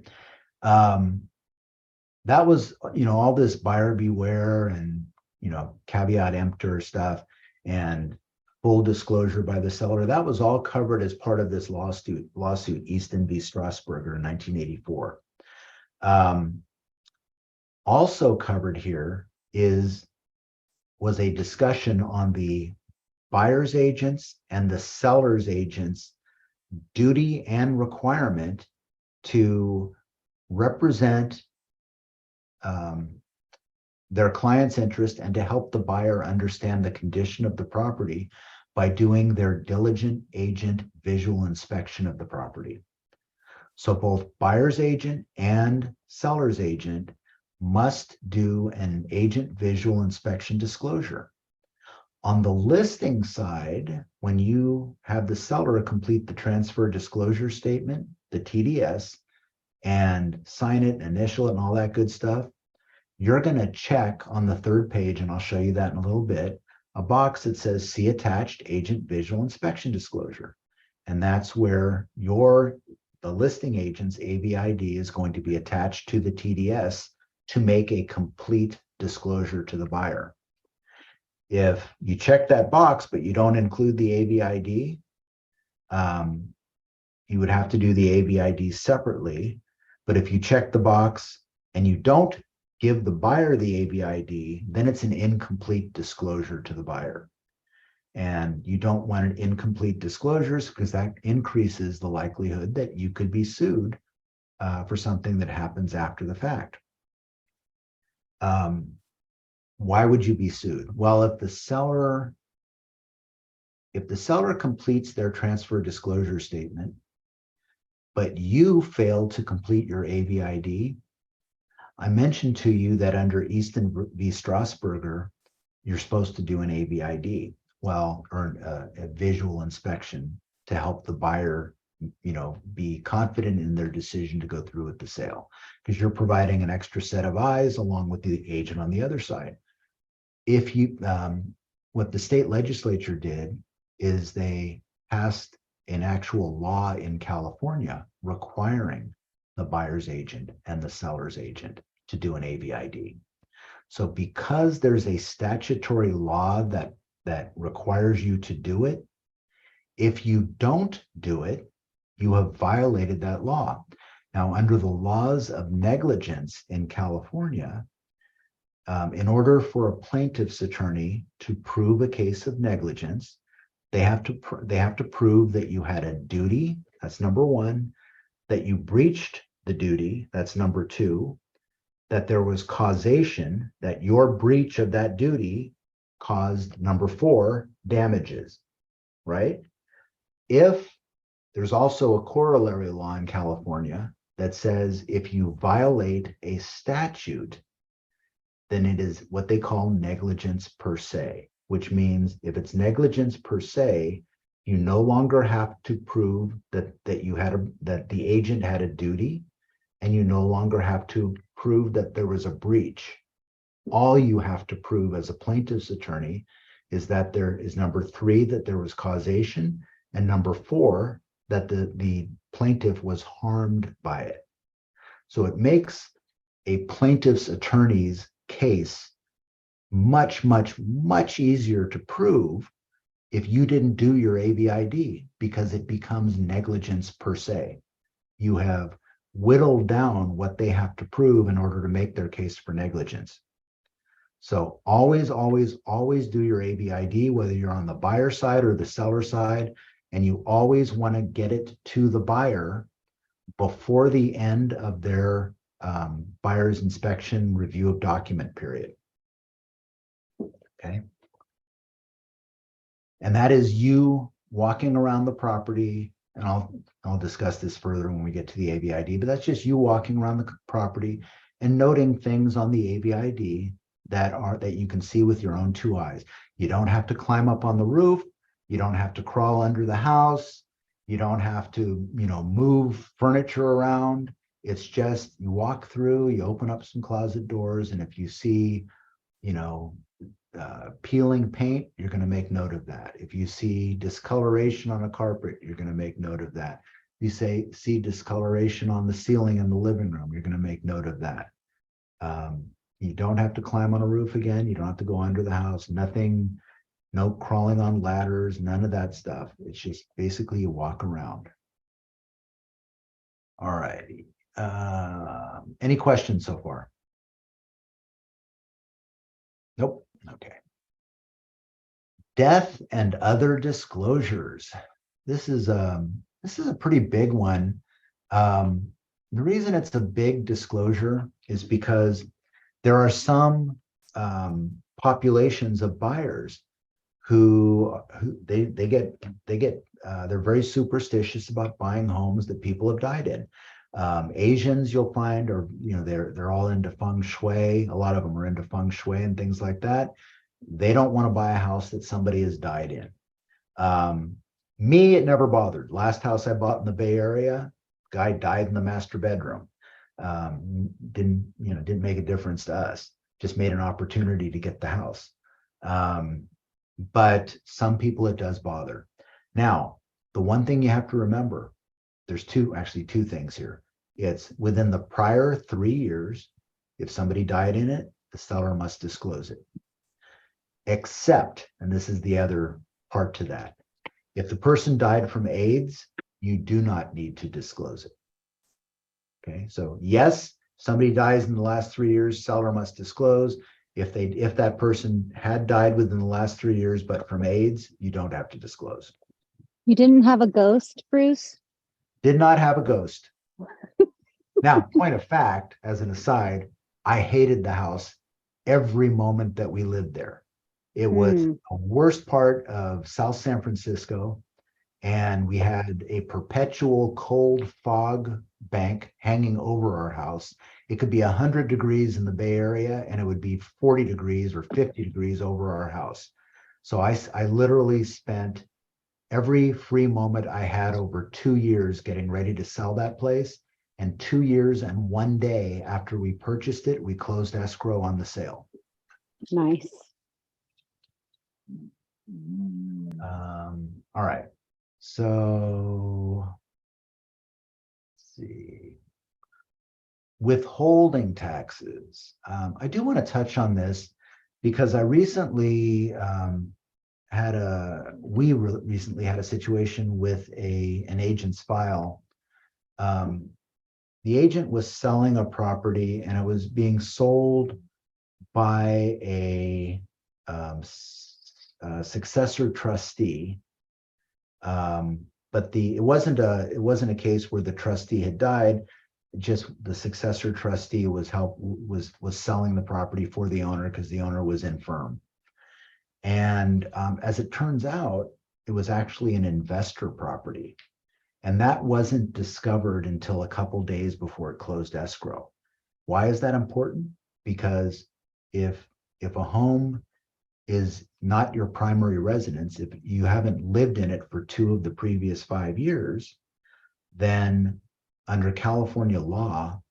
That was, all this buyer beware and, caveat emptor stuff and full disclosure by the seller. That was all covered as part of this lawsuit, Easton v. Strasburger in 1984. Also covered here was a discussion on the buyer's agents and the seller's agents' duty and requirement to represent their client's interest and to help the buyer understand the condition of the property by doing their diligent agent visual inspection of the property. So both buyer's agent and seller's agent must do an agent visual inspection disclosure. On the listing side, when you have the seller complete the transfer disclosure statement, the TDS, and sign it, initial it, and all that good stuff, you're going to check on the third page, and I'll show you that in a little bit, a box that says see attached agent visual inspection disclosure. And that's where the listing agent's AVID is going to be attached to the TDS to make a complete disclosure to the buyer. If you check that box, but you don't include the AVID, you would have to do the AVID separately. But if you check the box and you don't give the buyer the AVID, then it's an incomplete disclosure to the buyer. And you don't want incomplete disclosures because that increases the likelihood that you could be sued for something that happens after the fact. Why would you be sued? Well, if the seller completes their transfer disclosure statement, but you fail to complete your AVID, I mentioned to you that under Easton v. Strasburger, you're supposed to do an AVID, or a visual inspection to help the buyer, be confident in their decision to go through with the sale, because you're providing an extra set of eyes along with the agent on the other side. If you, what the state legislature did is they passed an actual law in California requiring the buyer's agent and the seller's agent to do an AVID. So because there's a statutory law that requires you to do it, if you don't do it, you have violated that law. Now, under the laws of negligence in California, in order for a plaintiff's attorney to prove a case of negligence, they have to prove that you had a duty, that's number one, that you breached the duty, that's number two, that there was causation, that your breach of that duty caused, number four, damages, right? If there's also a corollary law in California that says if you violate a statute, then it is what they call negligence per se, which means if it's negligence per se, you no longer have to prove that the agent had a duty, and you no longer have to prove that there was a breach. All you have to prove as a plaintiff's attorney is that there is number three, that there was causation, and number four, that the plaintiff was harmed by it. So it makes a plaintiff's attorney's case much, much, much easier to prove if you didn't do your AVID, because it becomes negligence per se. You have whittled down what they have to prove in order to make their case for negligence. So always, always, always do your AVID, whether you're on the buyer side or the seller side, and you always want to get it to the buyer before the end of their buyer's inspection review of document period. Okay. And that is you walking around the property, and I'll discuss this further when we get to the AVID, but that's just you walking around the property and noting things on the AVID that you can see with your own two eyes. You don't have to climb up on the roof. You don't have to crawl under the house. You don't have to, move furniture around. It's just you walk through, you open up some closet doors, and if you see, peeling paint, you're going to make note of that. If you see discoloration on a carpet, you're going to make note of that. If you see discoloration on the ceiling in the living room, you're going to make note of that. You don't have to climb on a roof again. You don't have to go under the house. Nothing, no crawling on ladders, none of that stuff. It's just basically you walk around. All righty. Any questions so far? Nope. Okay. Death and other disclosures. This is a pretty big one. The reason it's a big disclosure is because there are some populations of buyers who they're very superstitious about buying homes that people have died in. Asians, you'll find, are, they're all into feng shui. A lot of them are into feng shui and things like that. They don't want to buy a house that somebody has died in. Me, it never bothered. Last house I bought in the Bay Area, guy died in the master bedroom. Didn't make a difference to us. Just made an opportunity to get the house. But some people it does bother. Now, the one thing you have to remember, there's two things here. It's within the prior 3 years, if somebody died in it, the seller must disclose it. Except, and this is the other part to that, if the person died from AIDS, you do not need to disclose it. Okay, so yes, somebody dies in the last 3 years, seller must disclose. If that person had died within the last 3 years, but from AIDS, you don't have to disclose. You didn't have a ghost, Bruce? Did not have a ghost. Now, point of fact, as an aside, I hated the house every moment that we lived there. It was the worst part of South San Francisco, and we had a perpetual cold fog bank hanging over our house. It could be 100 degrees in the Bay Area, and it would be 40 degrees or 50 degrees over our house. So I literally spent every free moment I had over 2 years getting ready to sell that place. And 2 years and 1 day after we purchased it, we closed escrow on the sale. Nice. All right. So let's see. Withholding taxes. I do want to touch on this because I recently recently had a situation with an agent's file. The agent was selling a property and it was being sold by a successor trustee. But it wasn't a case where the trustee had died. Just the successor trustee was selling the property for the owner because the owner was infirm. And as it turns out, it was actually an investor property. And that wasn't discovered until a couple days before it closed escrow. Why is that important? Because if a home is not your primary residence, if you haven't lived in it for 2 of the previous 5 years, then under California law,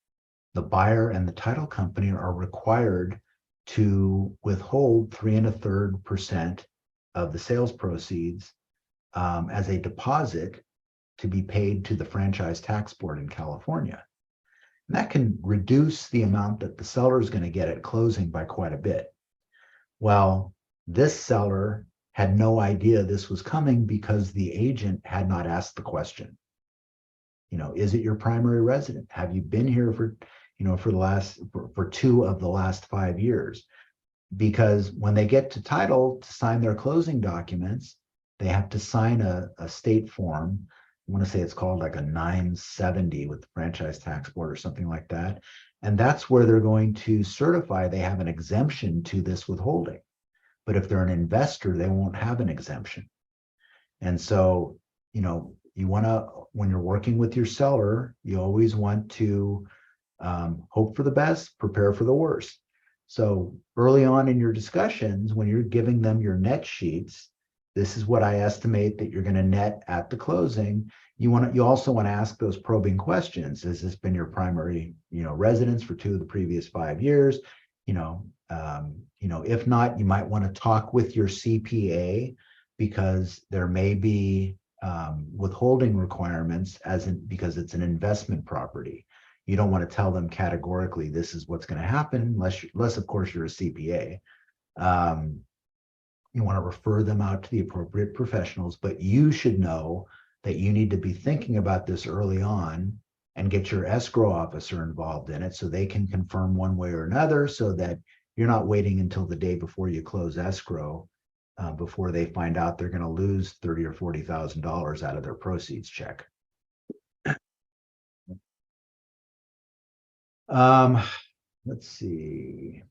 the buyer and the title company are required to withhold 3 1/3% of the sales proceeds as a deposit to be paid to the Franchise Tax Board in California. And that can reduce the amount that the seller is going to get at closing by quite a bit. Well, this seller had no idea this was coming because the agent had not asked the question. Is it your primary resident? Have you been here for 2 of the last 5 years? Because when they get to title to sign their closing documents, they have to sign a state form. I want to say it's called like a 970 with the Franchise Tax Board or something like that. And that's where they're going to certify they have an exemption to this withholding. But if they're an investor, they won't have an exemption. And so, you want to, when you're working with your seller, you always want to hope for the best, prepare for the worst. So early on in your discussions, when you're giving them your net sheets, this is what I estimate that you're going to net at the closing. You also want to ask those probing questions. Has this been your primary, residence for 2 of the previous 5 years? If not, you might want to talk with your CPA because there may be withholding requirements because it's an investment property. You don't want to tell them categorically this is what's going to happen unless of course you're a CPA. You want to refer them out to the appropriate professionals, but you should know that you need to be thinking about this early on and get your escrow officer involved in it so they can confirm one way or another, so that you're not waiting until the day before you close escrow before they find out they're going to lose $30,000 or $40,000 out of their proceeds check. Let's see.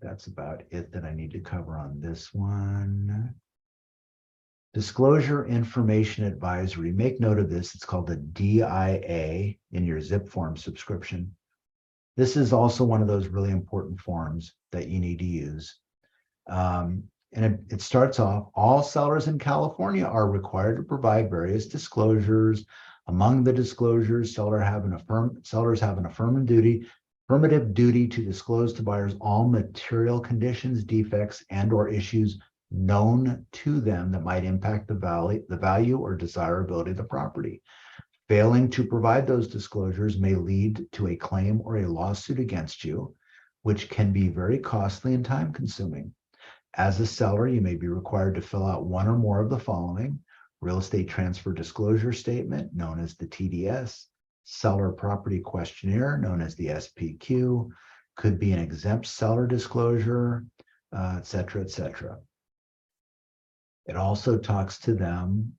That's about it that I need to cover on this one. Disclosure Information Advisory. Make note of this. It's called a DIA in your zip form subscription. This is also one of those really important forms that you need to use. And it starts off, all sellers in California are required to provide various disclosures. Among the disclosures, sellers have an affirmative duty to disclose to buyers all material conditions, defects, and or issues known to them that might impact the value or desirability of the property. Failing to provide those disclosures may lead to a claim or a lawsuit against you, which can be very costly and time consuming. As a seller, you may be required to fill out one or more of the following: real estate transfer disclosure statement, known as the TDS, seller property questionnaire, known as the SPQ, could be an exempt seller disclosure, et cetera, et cetera. It also talks to them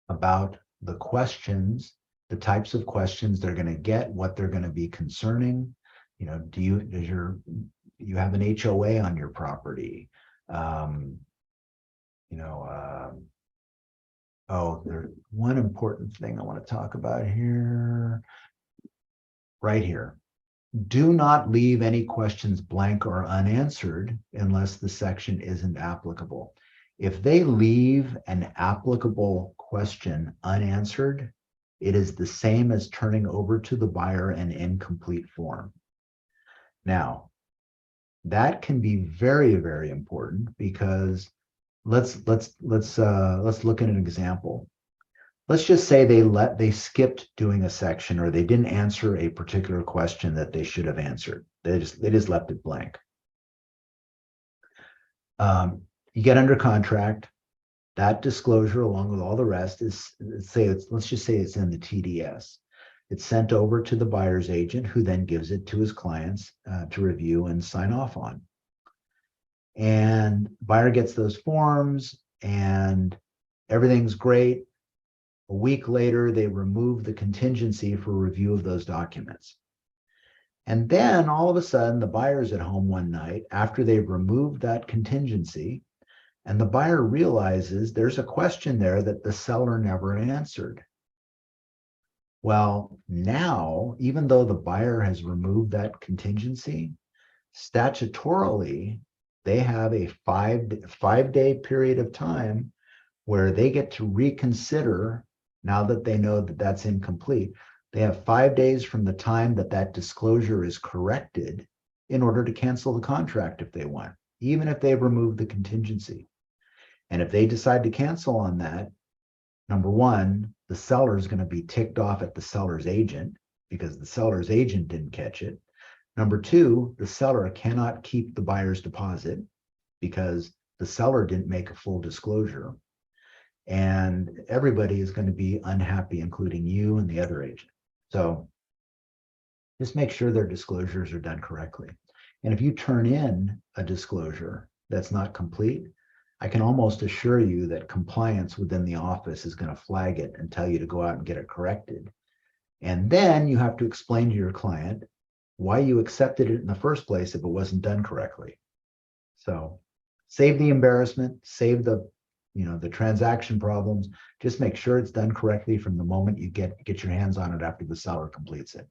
about the questions, the types of questions they're going to get, what they're going to be concerning. Do you have an HOA on your property? There's one important thing I want to talk about here, right here. Do not leave any questions blank or unanswered unless the section isn't applicable. If they leave an applicable question unanswered, it is the same as turning over to the buyer an incomplete form. Now, that can be very, very important because let's look at an example. Let's just say they skipped doing a section, or they didn't answer a particular question that they should have answered. They just left it blank. You get under contract. That disclosure, along with all the rest, let's just say it's in the TDS. It's sent over to the buyer's agent, who then gives it to his clients to review and sign off on. And buyer gets those forms and everything's great. A week later, they remove the contingency for review of those documents. And then all of a sudden, the buyer's at home one night after they've removed that contingency, and the buyer realizes there's a question there that the seller never answered. Well, now, even though the buyer has removed that contingency, statutorily, they have a five-day period of time where they get to reconsider. Now that they know that that's incomplete, they have 5 days from the time that that disclosure is corrected in order to cancel the contract if they want, even if they've removed the contingency. And if they decide to cancel on that, number one, the seller is going to be ticked off at the seller's agent because the seller's agent didn't catch it. Number two, the seller cannot keep the buyer's deposit because the seller didn't make a full disclosure. And everybody is going to be unhappy, including you and the other agent. So just make sure their disclosures are done correctly. And if you turn in a disclosure that's not complete, I can almost assure you that compliance within the office is going to flag it and tell you to go out and get it corrected. And then you have to explain to your client why you accepted it in the first place if it wasn't done correctly. So save the embarrassment, save the transaction problems. Just make sure it's done correctly from the moment you get your hands on it after the seller completes it.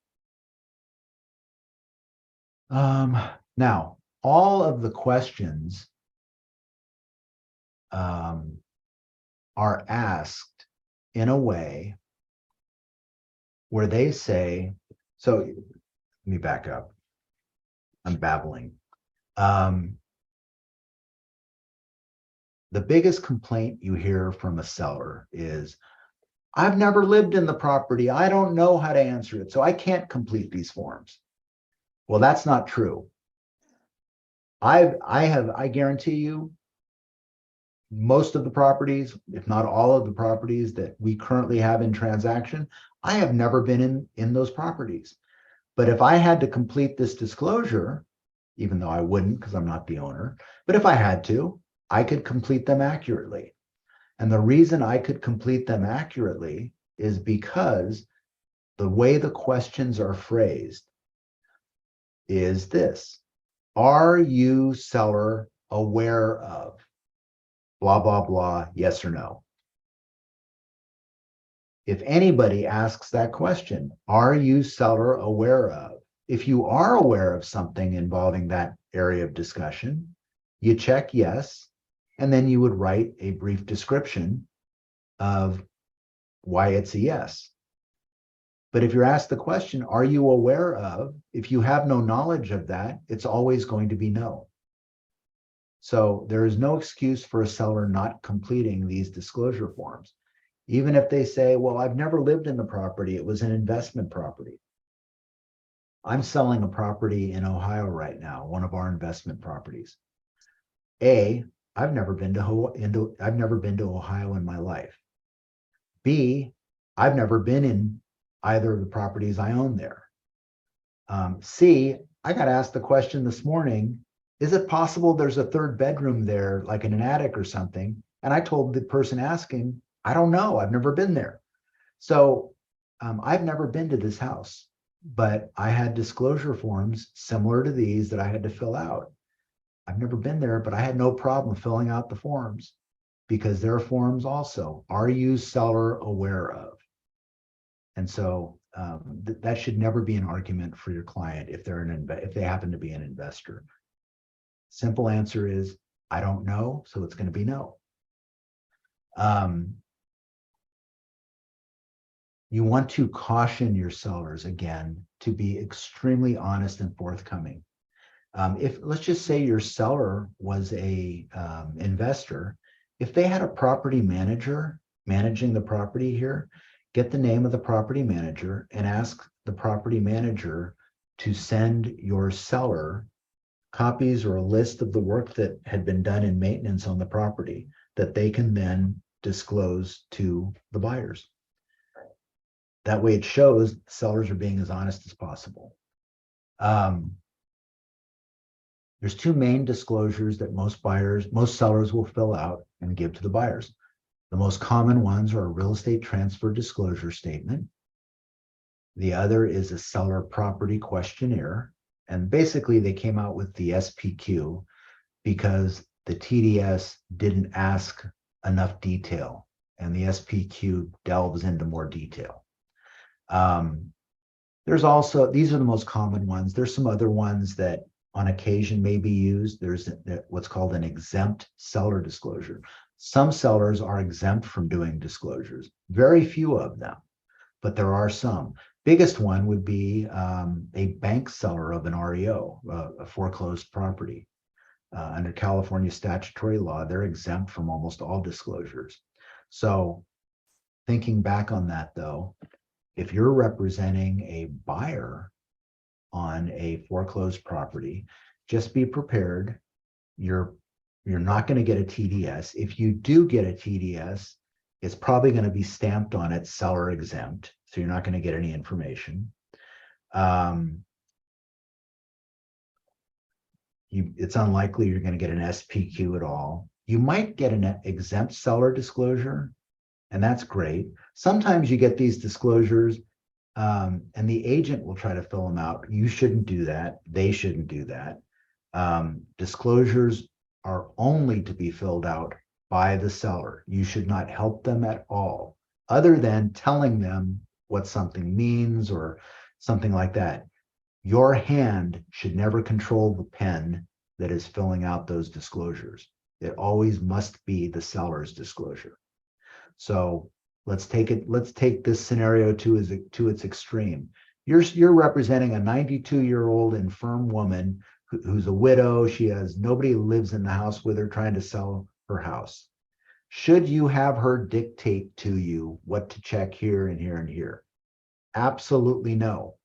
Now, all of the questions are asked in a way where they say, so let me back up. I'm babbling. The biggest complaint you hear from a seller is, I've never lived in the property. I don't know how to answer it, so I can't complete these forms. Well, that's not true. I guarantee you, most of the properties, if not all of the properties that we currently have in transaction, I have never been in those properties. But if I had to complete this disclosure, even though I wouldn't because I'm not the owner, but if I had to, I could complete them accurately. And the reason I could complete them accurately is because the way the questions are phrased is this: are you, seller, aware of blah, blah, blah, yes or no? If anybody asks that question, are you, seller, aware of? If you are aware of something involving that area of discussion, you check yes, and then you would write a brief description of why it's a yes. But if you're asked the question, are you aware of, if you have no knowledge of that, it's always going to be no. So there is no excuse for a seller not completing these disclosure forms. Even if they say, well, I've never lived in the property, it was an investment property. I'm selling a property in Ohio right now, one of our investment properties. I've never been to Ohio in my life. B, I've never been in either of the properties I own there. C, I got asked the question this morning, is it possible there's a third bedroom there, like in an attic or something? And I told the person asking, I don't know, I've never been there. So I've never been to this house, but I had disclosure forms similar to these that I had to fill out. I've never been there, but I had no problem filling out the forms because there are forms also. Are you, seller, aware of? And so that should never be an argument for your client if they happen to be an investor. Simple answer is, I don't know, so it's going to be no. You want to caution your sellers, again, to be extremely honest and forthcoming. If, let's just say your seller was a investor, if they had a property manager managing the property here, get the name of the property manager and ask the property manager to send your seller copies or a list of the work that had been done in maintenance on the property that they can then disclose to the buyers. That way it shows sellers are being as honest as possible. There's two main disclosures that most sellers will fill out and give to the buyers. The most common ones are a real estate transfer disclosure statement. The other is a seller property questionnaire. And basically they came out with the SPQ because the TDS didn't ask enough detail, and the SPQ delves into more detail. There's also, these are the most common ones. There's some other ones that on occasion may be used. There's what's called an exempt seller disclosure. Some sellers are exempt from doing disclosures, very few of them, but there are some. Biggest one would be a bank seller of an REO, a foreclosed property. Under California statutory law, they're exempt from almost all disclosures. So thinking back on that though, if you're representing a buyer on a foreclosed property, just be prepared. You're not going to get a TDS. If you do get a TDS, it's probably going to be stamped on it seller exempt, so you're not going to get any information. It's unlikely you're going to get an SPQ at all. You might get an exempt seller disclosure, and that's great. Sometimes you get these disclosures and the agent will try to fill them out. You shouldn't do that. They shouldn't do that. Disclosures are only to be filled out by the seller. You should not help them at all, other than telling them what something means or something like that. Your hand should never control the pen that is filling out those disclosures. It always must be the seller's disclosure. So let's take this scenario to its extreme. You're representing a 92-year-old infirm woman who's a widow. She has nobody who lives in the house with her, trying to sell her house. Should you have her dictate to you what to check here and here and here? Absolutely no.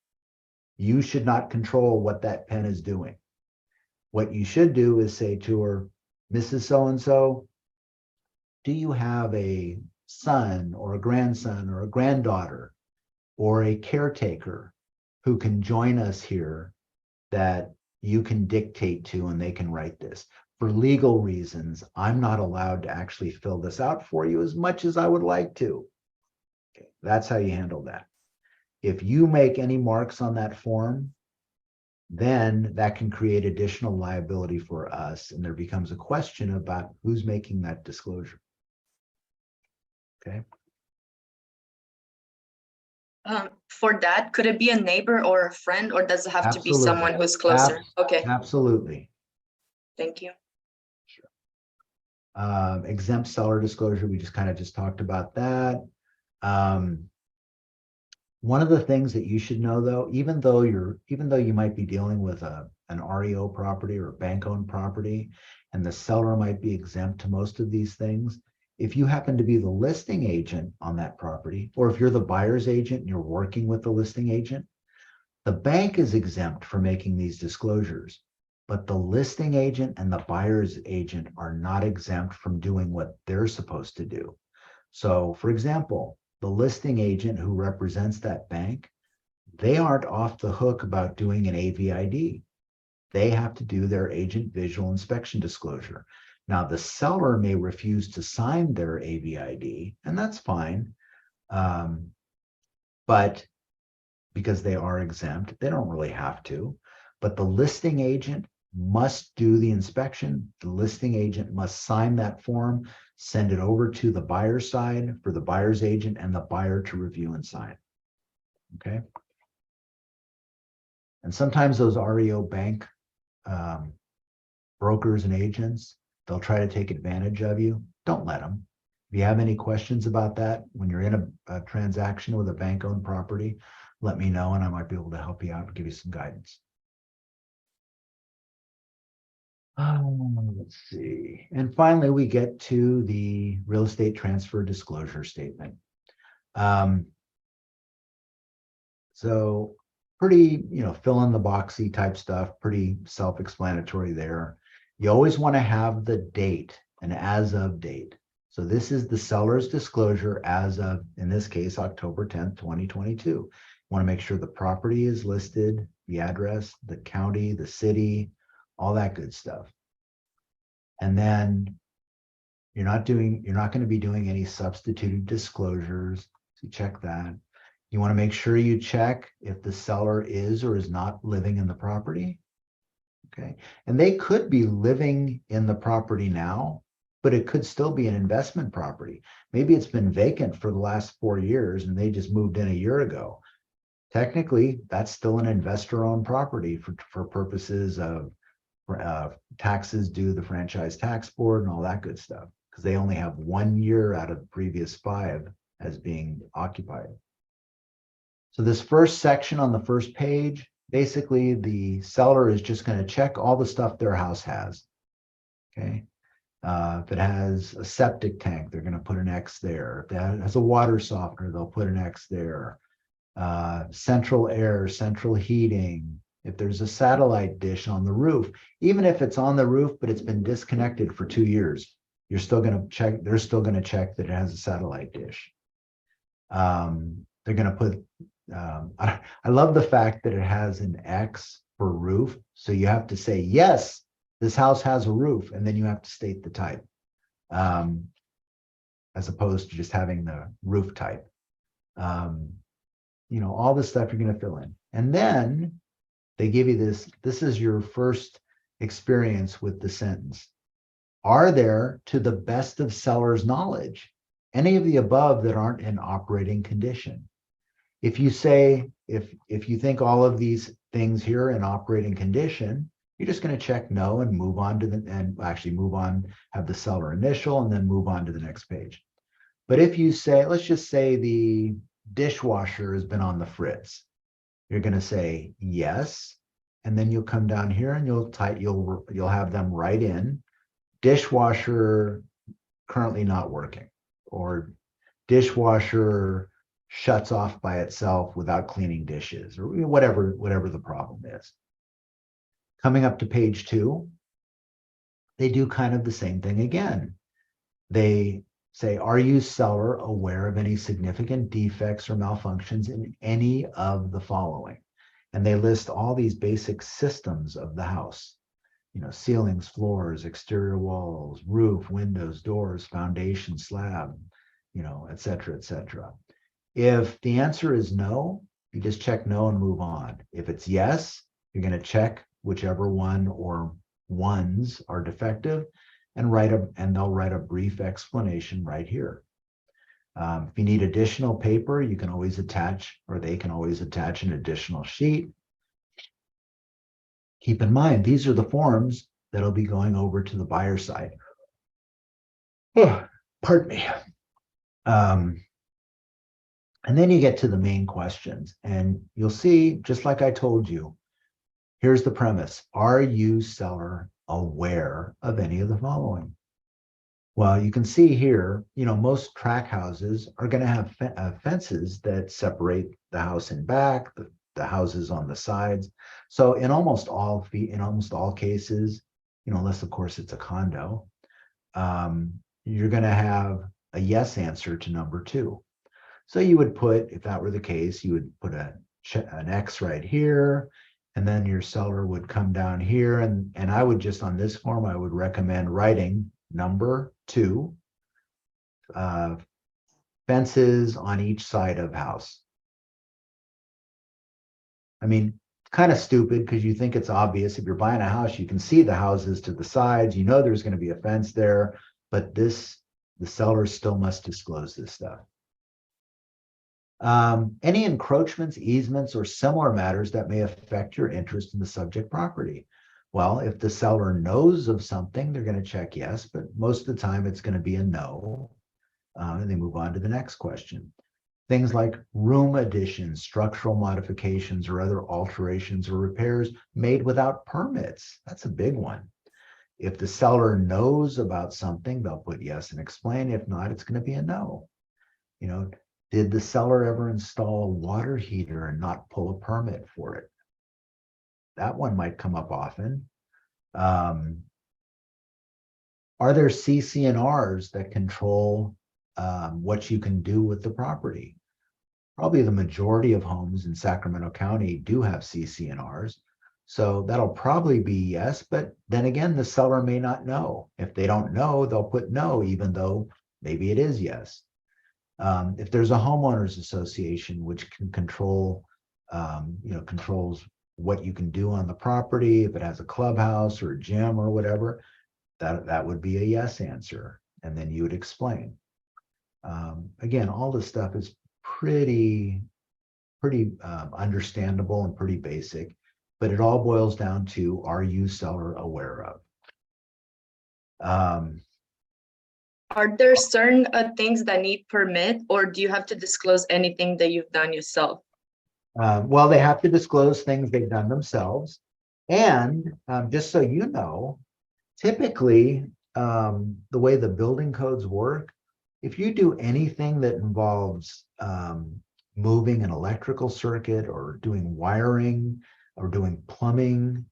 You should not control what that pen is doing. What you should do is say to her, Mrs. So-and-so, do you have a son or a grandson or a granddaughter or a caretaker who can join us here that you can dictate to and they can write this? For legal reasons, I'm not allowed to actually fill this out for you as much as I would like to. Okay, that's how you handle that. If you make any marks on that form, then that can create additional liability for us, and there becomes a question about who's making that disclosure. Okay. For that, could it be a neighbor or a friend, or does it have to be Absolutely. someone who's closer? Okay, Absolutely. thank you. Exempt seller disclosure, we just kind of talked about that. One of the things that you should know, though, even though you might be dealing with an REO property or a bank-owned property, and the seller might be exempt to most of these things, if you happen to be the listing agent on that property, or if you're the buyer's agent and you're working with the listing agent, the bank is exempt from making these disclosures, but the listing agent and the buyer's agent are not exempt from doing what they're supposed to do. So, for example, the listing agent who represents that bank, they aren't off the hook about doing an AVID. They have to do their agent visual inspection disclosure. Now, the seller may refuse to sign their AVID, and that's fine. But because they are exempt, they don't really have to. But the listing agent must do the inspection. The listing agent must sign that form, send it over to the buyer's side for the buyer's agent and the buyer to review and sign. Okay. And sometimes those REO bank brokers and agents, they'll try to take advantage of you. Don't let them. If you have any questions about that, when you're in a transaction with a bank-owned property, let me know and I might be able to help you out and give you some guidance. Let's see. And finally, we get to the real estate transfer disclosure statement. So pretty, fill in the boxy type stuff, pretty self-explanatory there. You always want to have the date, an as of date. So this is the seller's disclosure as of, in this case, October 10th, 2022. You want to make sure the property is listed, the address, the county, the city, all that good stuff. And then you're not going to be doing any substituted disclosures. So check that. You want to make sure you check if the seller is or is not living in the property. Okay. And they could be living in the property now, but it could still be an investment property. Maybe it's been vacant for the last 4 years and they just moved in a year ago. Technically, that's still an investor-owned property for purposes of taxes due the franchise tax board and all that good stuff, because they only have 1 year out of the previous 5 as being occupied. So this first section on the first page, basically the seller is just going to check all the stuff their house has. Okay. If it has a septic tank, they're going to put an X there. If it has a water softener, they'll put an X there. Central air, central heating. If there's a satellite dish on the roof, even if it's on the roof, but it's been disconnected for 2 years, you're still going to check, they're still going to check that it has a satellite dish. They're going to put, I love the fact that it has an X for roof. So you have to say, yes, this house has a roof, and then you have to state the type, as opposed to just having the roof type. All this stuff you're going to fill in. And then they give you this is your first experience with the sentence. Are there, to the best of seller's knowledge, any of the above that aren't in operating condition? If you say, if you think all of these things here are in operating condition, you're just going to check no and move on to have the seller initial and then move on to the next page. But if you say, let's just say the dishwasher has been on the fritz, you're going to say yes, and then you'll come down here and you'll have them write in dishwasher currently not working, or dishwasher shuts off by itself without cleaning dishes, or whatever the problem is. Coming up to page 2, they do kind of the same thing again. They say, are you, seller, aware of any significant defects or malfunctions in any of the following? And they list all these basic systems of the house. Ceilings, floors, exterior walls, roof, windows, doors, foundation, slab, et cetera, et cetera. If the answer is no, you just check no and move on. If it's yes, you're going to check whichever one or ones are defective and they'll write a brief explanation right here. If you need additional paper, you can always attach, or they can always attach an additional sheet. Keep in mind, these are the forms that'll be going over to the buyer side. Oh, pardon me. And then you get to the main questions, and you'll see, just like I told you, here's the premise. Are you, seller, aware of any of the following? Well, you can see here, most tract houses are going to have fences that separate the house in back, the houses on the sides. So in almost all cases, unless of course it's a condo, you're going to have a yes answer to number 2. So you would put, if that were the case, you would put an X right here, and then your seller would come down here, and I would just, on this form, I would recommend writing number 2, fences on each side of house. I mean, kind of stupid because you think it's obvious. If you're buying a house, you can see the houses to the sides, there's going to be a fence there, but the seller still must disclose this stuff. Any encroachments, easements, or similar matters that may affect your interest in the subject property. Well, if the seller knows of something, they're going to check yes, but most of the time it's going to be a no. And they move on to the next question. Things like room additions, structural modifications, or other alterations or repairs made without permits. That's a big one. If the seller knows about something, they'll put yes and explain. If not, it's going to be a no. Did the seller ever install a water heater and not pull a permit for it? That one might come up often. Are there CC&Rs that control what you can do with the property? Probably the majority of homes in Sacramento County do have CC&Rs. So that'll probably be yes, but then again, the seller may not know. If they don't know, they'll put no, even though maybe it is yes. If there's a homeowners association which can controls what you can do on the property, if it has a clubhouse or a gym or whatever, that would be a yes answer, and then you would explain. Again, all this stuff is pretty understandable and pretty basic, but it all boils down to, are you, seller, aware of? Are there certain things that need permit, or do you have to disclose anything that you've done yourself? Well, they have to disclose things they've done themselves. And just so you know, typically, the way the building codes work, if you do anything that involves moving an electrical circuit or doing wiring or doing plumbing,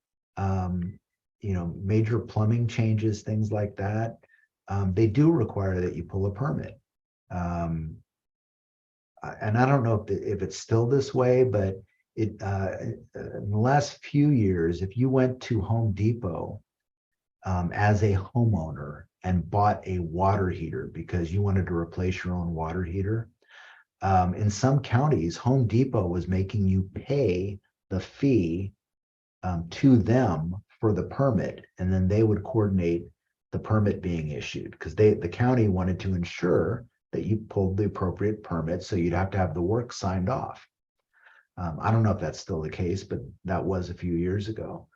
major plumbing changes, things like that, they do require that you pull a permit. And I don't know if it's still this way, but in the last few years, if you went to Home Depot as a homeowner and bought a water heater because you wanted to replace your own water heater, in some counties, Home Depot was making you pay the fee to them for the permit, and then they would coordinate the permit being issued, because the county wanted to ensure that you pulled the appropriate permit, so you'd have to have the work signed off. I don't know if that's still the case, but that was a few years ago.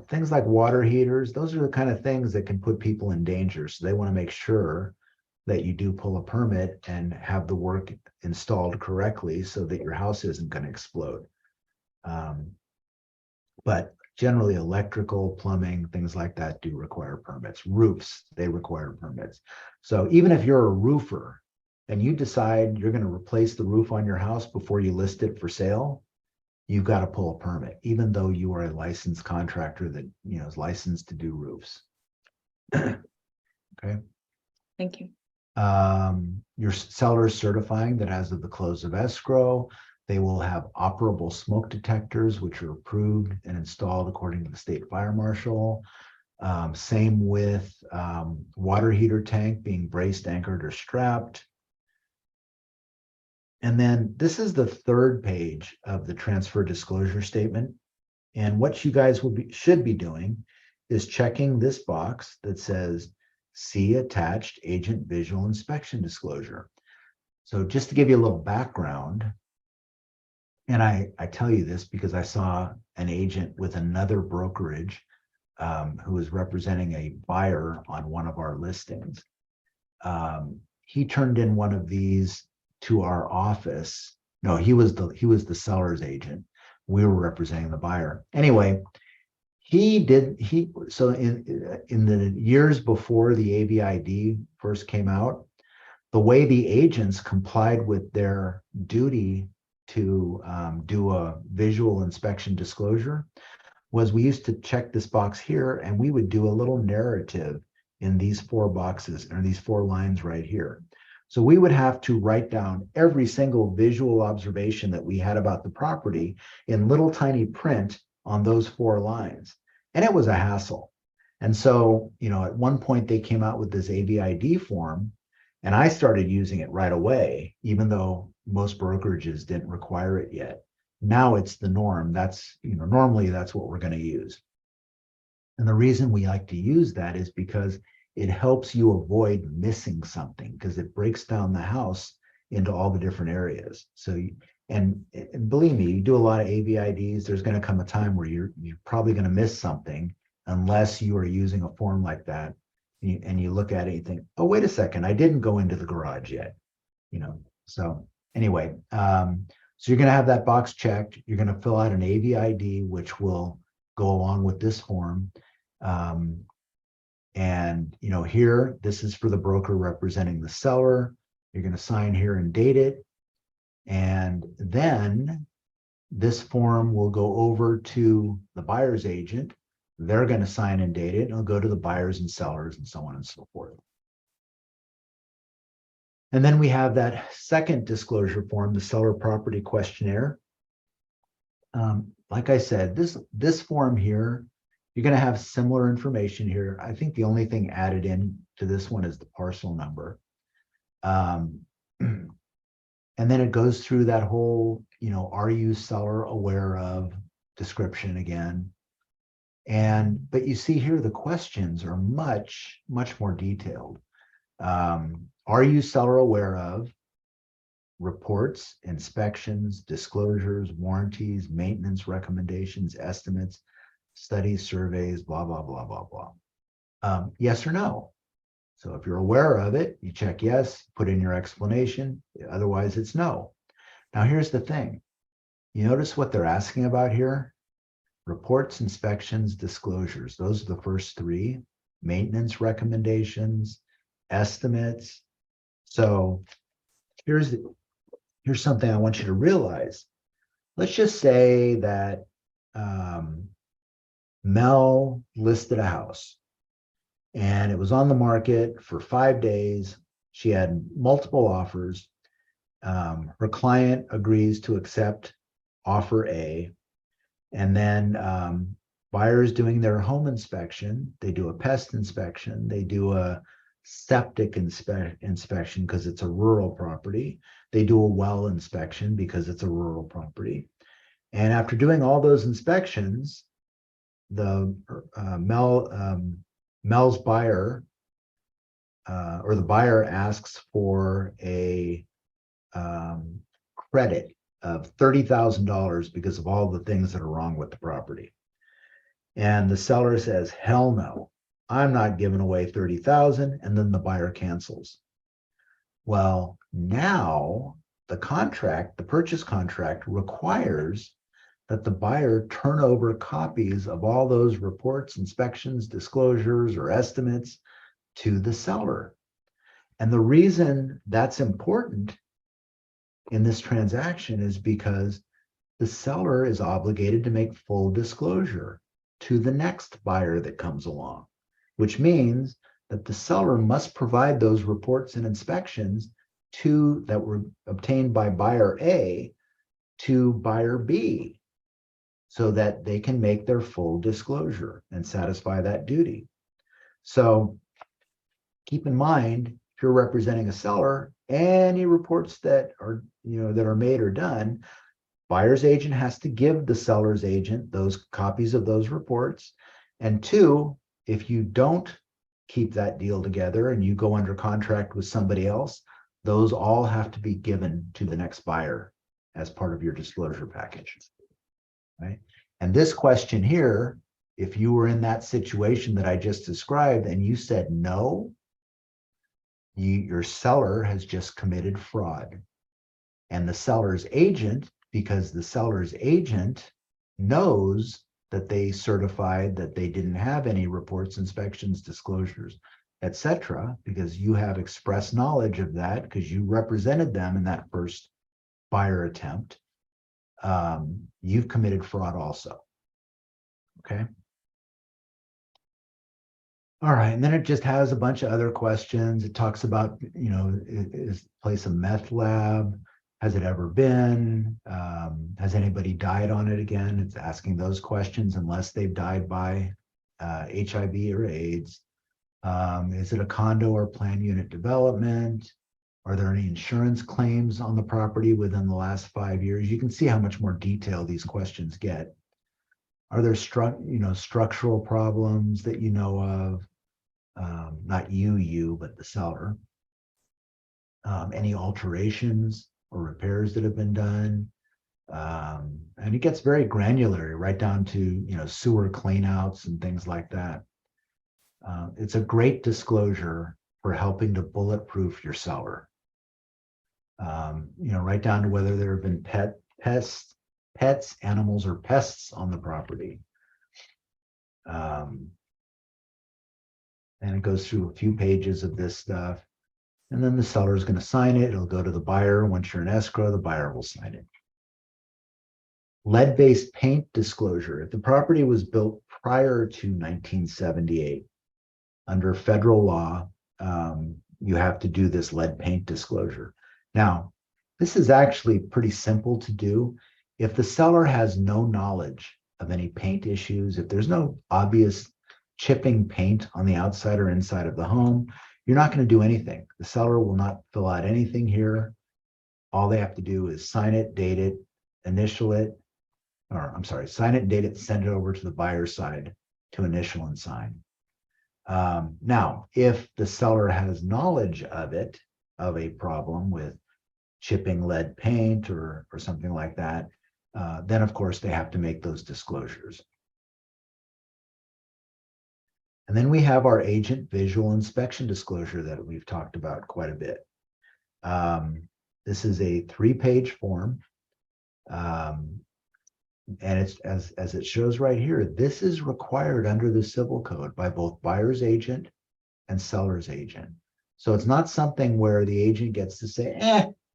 Things like water heaters, those are the kind of things that can put people in danger. So they want to make sure that you do pull a permit and have the work installed correctly so that your house isn't going to explode. But generally electrical, plumbing, things like that do require permits. Roofs, they require permits. So even if you're a roofer and you decide you're going to replace the roof on your house before you list it for sale, you've got to pull a permit, even though you are a licensed contractor that, you know, is licensed to do roofs. Okay. Thank you. Your seller is certifying that as of the close of escrow, they will have operable smoke detectors, which are approved and installed according to the state fire marshal. Same with water heater tank being braced, anchored, or strapped. And then this is the third page of the transfer disclosure statement. And what you guys should be doing is checking this box that says, see attached agent visual inspection disclosure. So just to give you a little background, and I tell you this because I saw an agent with another brokerage who was representing a buyer on one of our listings. He turned in one of these to our office. No, he was the seller's agent. We were representing the buyer. Anyway, so in the years before the AVID first came out, the way the agents complied with their duty to do a visual inspection disclosure was we used to check this box here and we would do a little narrative in these 4 boxes or these 4 lines right here. So we would have to write down every single visual observation that we had about the property in little tiny print on those 4 lines. And it was a hassle. And so, you know, at one point they came out with this AVID form and I started using it right away, even though most brokerages didn't require it yet. Now it's the norm. That's, you know, normally that's what we're going to use. And the reason we like to use that is because it helps you avoid missing something because it breaks down the house into all the different areas. So, and believe me, you do a lot of AVIDs, there's going to come a time where you're probably going to miss something unless you are using a form like that. And you look at it and you think, oh, wait a second, I didn't go into the garage yet, you know. So anyway, so you're going to have that box checked. You're going to fill out an AVID, which will go along with this form. And, you know, here, this is for the broker representing the seller. You're going to sign here and date it. And then this form will go over to the buyer's agent. They're going to sign and date it, and it'll go to the buyers and sellers and so on and so forth. And then we have that second disclosure form, the seller property questionnaire. Like I said, this form here, you're going to have similar information here. I think the only thing added in to this one is the parcel number. And then it goes through that whole, you know, are you seller aware of description again. But you see here, the questions are much, much more detailed. Are you seller aware of reports, inspections, disclosures, warranties, maintenance recommendations, estimates, studies, surveys, blah, blah, blah, blah, blah. Yes or no? So if you're aware of it, you check yes, put in your explanation. Otherwise, it's no. Now, here's the thing. You notice what they're asking about here? Reports, inspections, disclosures. Those are the first 3. Maintenance recommendations, estimates. So here's something I want you to realize. Let's just say that Mel listed a house and it was on the market for 5 days. She had multiple offers. Her client agrees to accept offer A. And then buyers doing their home inspection, they do a pest inspection, they do a septic inspection because it's a rural property. They do a well inspection because it's a rural property. And after doing all those inspections, the Mel's buyer or the buyer asks for a credit of $30,000 because of all the things that are wrong with the property. And the seller says, hell no, I'm not giving away $30,000. And then the buyer cancels. Well, now the contract, the purchase contract requires that the buyer turn over copies of all those reports, inspections, disclosures, or estimates to the seller. And the reason that's important in this transaction is because the seller is obligated to make full disclosure to the next buyer that comes along, which means that the seller must provide those reports and inspections that were obtained by buyer A to buyer B, so that they can make their full disclosure and satisfy that duty. So keep in mind, if you're representing a seller, any reports that are, that are made or done, buyer's agent has to give the seller's agent those copies of those reports. And two, if you don't keep that deal together and you go under contract with somebody else, those all have to be given to the next buyer as part of your disclosure package, right? And this question here, if you were in that situation that I just described and you said no, your seller has just committed fraud. And the seller's agent, because the seller's agent knows that they certified that they didn't have any reports, inspections, disclosures, etc., because you have express knowledge of that because you represented them in that first buyer attempt, you've committed fraud also. Okay. All right, and then it just has a bunch of other questions. It talks about, is the place a meth lab? Has it ever been? Has anybody died on it again? It's asking those questions unless they've died by HIV or AIDS. Is it a condo or planned unit development? Are there any insurance claims on the property within the last 5 years? You can see how much more detail these questions get. Are there structural problems that you know of? Not you, but the seller. Any alterations or repairs that have been done? And it gets very granular, right down to sewer cleanouts and things like that. It's a great disclosure for helping to bulletproof your seller. Right down to whether there have been pets, animals, or pests on the property. And it goes through a few pages of this stuff. And then the seller is going to sign it. It'll go to the buyer. Once you're in escrow, the buyer will sign it. Lead-based paint disclosure. If the property was built prior to 1978, under federal law, you have to do this lead paint disclosure. Now, this is actually pretty simple to do. If the seller has no knowledge of any paint issues, if there's no obvious chipping paint on the outside or inside of the home, you're not going to do anything. The seller will not fill out anything here. All they have to do is sign it, date it, initial it, sign it, date it, send it over to the buyer's side to initial and sign. Now, if the seller has knowledge of a problem with chipping lead paint or something like that, then of course they have to make those disclosures. And then we have our agent visual inspection disclosure that we've talked about quite a bit. This is a 3-page form. And it's as it shows right here, this is required under the civil code by both buyer's agent and seller's agent. So it's not something where the agent gets to say,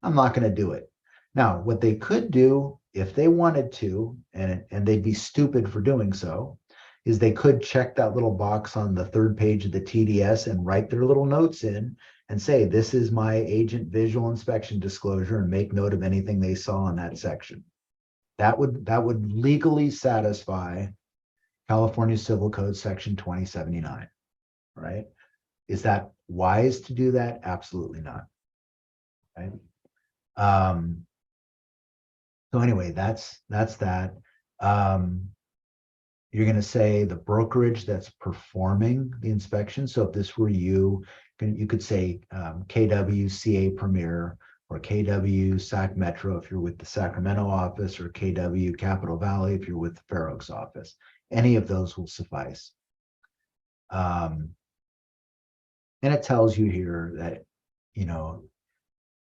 I'm not going to do it. Now, what they could do if they wanted to, and they'd be stupid for doing so, is they could check that little box on the 3rd page of the TDS and write their little notes in and say, this is my agent visual inspection disclosure, and make note of anything they saw in that section. That would legally satisfy California Civil Code section 2079, right? Is that wise to do that? Absolutely not. Right? So anyway, that's that. You're going to say the brokerage that's performing the inspection. So if this were you could say KW CA Premier, or KW SAC Metro if you're with the Sacramento office, or KW Capital Valley if you're with the Fair Oaks office. Any of those will suffice. And it tells you here that,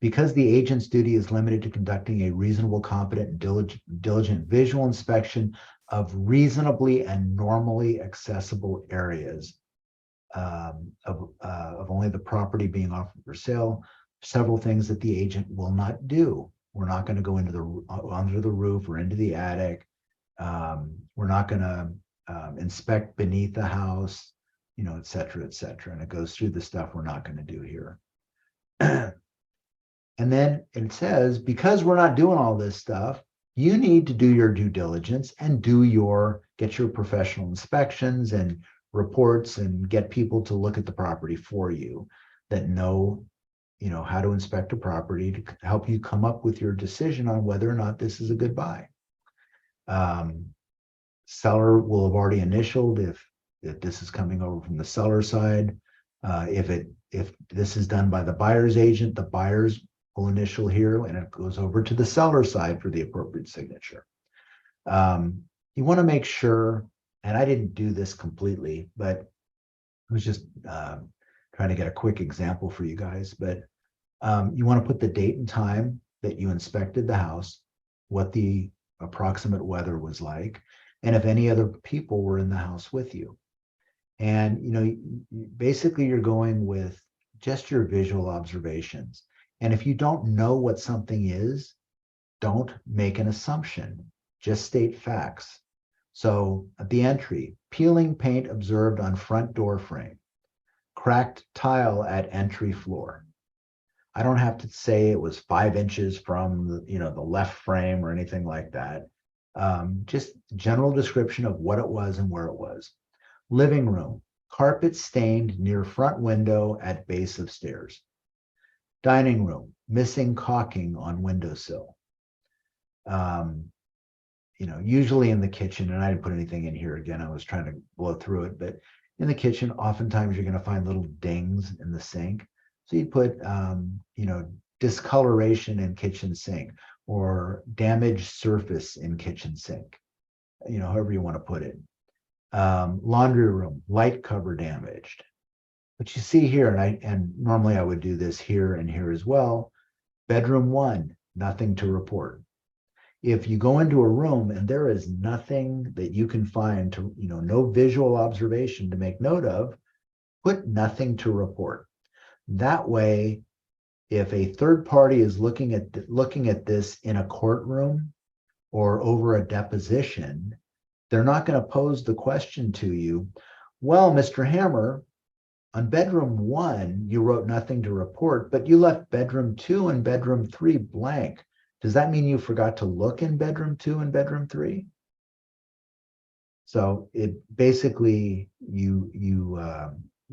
because the agent's duty is limited to conducting a reasonable, competent, and diligent visual inspection of reasonably and normally accessible areas of only the property being offered for sale, several things that the agent will not do. We're not going to go into under the roof or into the attic. We're not going to inspect beneath the house, you know, et cetera, et cetera. And it goes through the stuff we're not going to do here. And then it says, because we're not doing all this stuff, you need to do your due diligence and get your professional inspections and reports and get people to look at the property for you that know, you know, how to inspect a property to help you come up with your decision on whether or not this is a good buy. Seller will have already initialed if this is coming over from the seller side. If this is done by the buyer's agent, the buyers will initial here and it goes over to the seller side for the appropriate signature. You want to make sure, and I didn't do this completely, but I was just trying to get a quick example for you guys, but you want to put the date and time that you inspected the house, what the approximate weather was like, and if any other people were in the house with you. And, you know, basically you're going with just your visual observations. And if you don't know what something is, don't make an assumption, just state facts. So at the entry, peeling paint observed on front door frame, cracked tile at entry floor. I don't have to say it was 5 inches from the, you know, the left frame or anything like that. Just general description of what it was and where it was. Living room, carpet stained near front window at base of stairs. Dining room, missing caulking on windowsill. You know, usually in the kitchen, and I didn't put anything in here again, I was trying to blow through it, but in the kitchen, oftentimes you're going to find little dings in the sink. So you put, you know, discoloration in kitchen sink or damaged surface in kitchen sink, you know, however you want to put it. Laundry room, light cover damaged. But you see here, and normally I would do this here and here as well. Bedroom 1, nothing to report. If you go into a room and there is nothing that you can find to, you know, no visual observation to make note of, put nothing to report. That way, if a third party is looking at this in a courtroom or over a deposition, they're not going to pose the question to you, well, Mr. Hammer, on bedroom 1, you wrote nothing to report, but you left bedroom 2 and bedroom 3 blank. Does that mean you forgot to look in bedroom 2 and bedroom 3? So it basically, you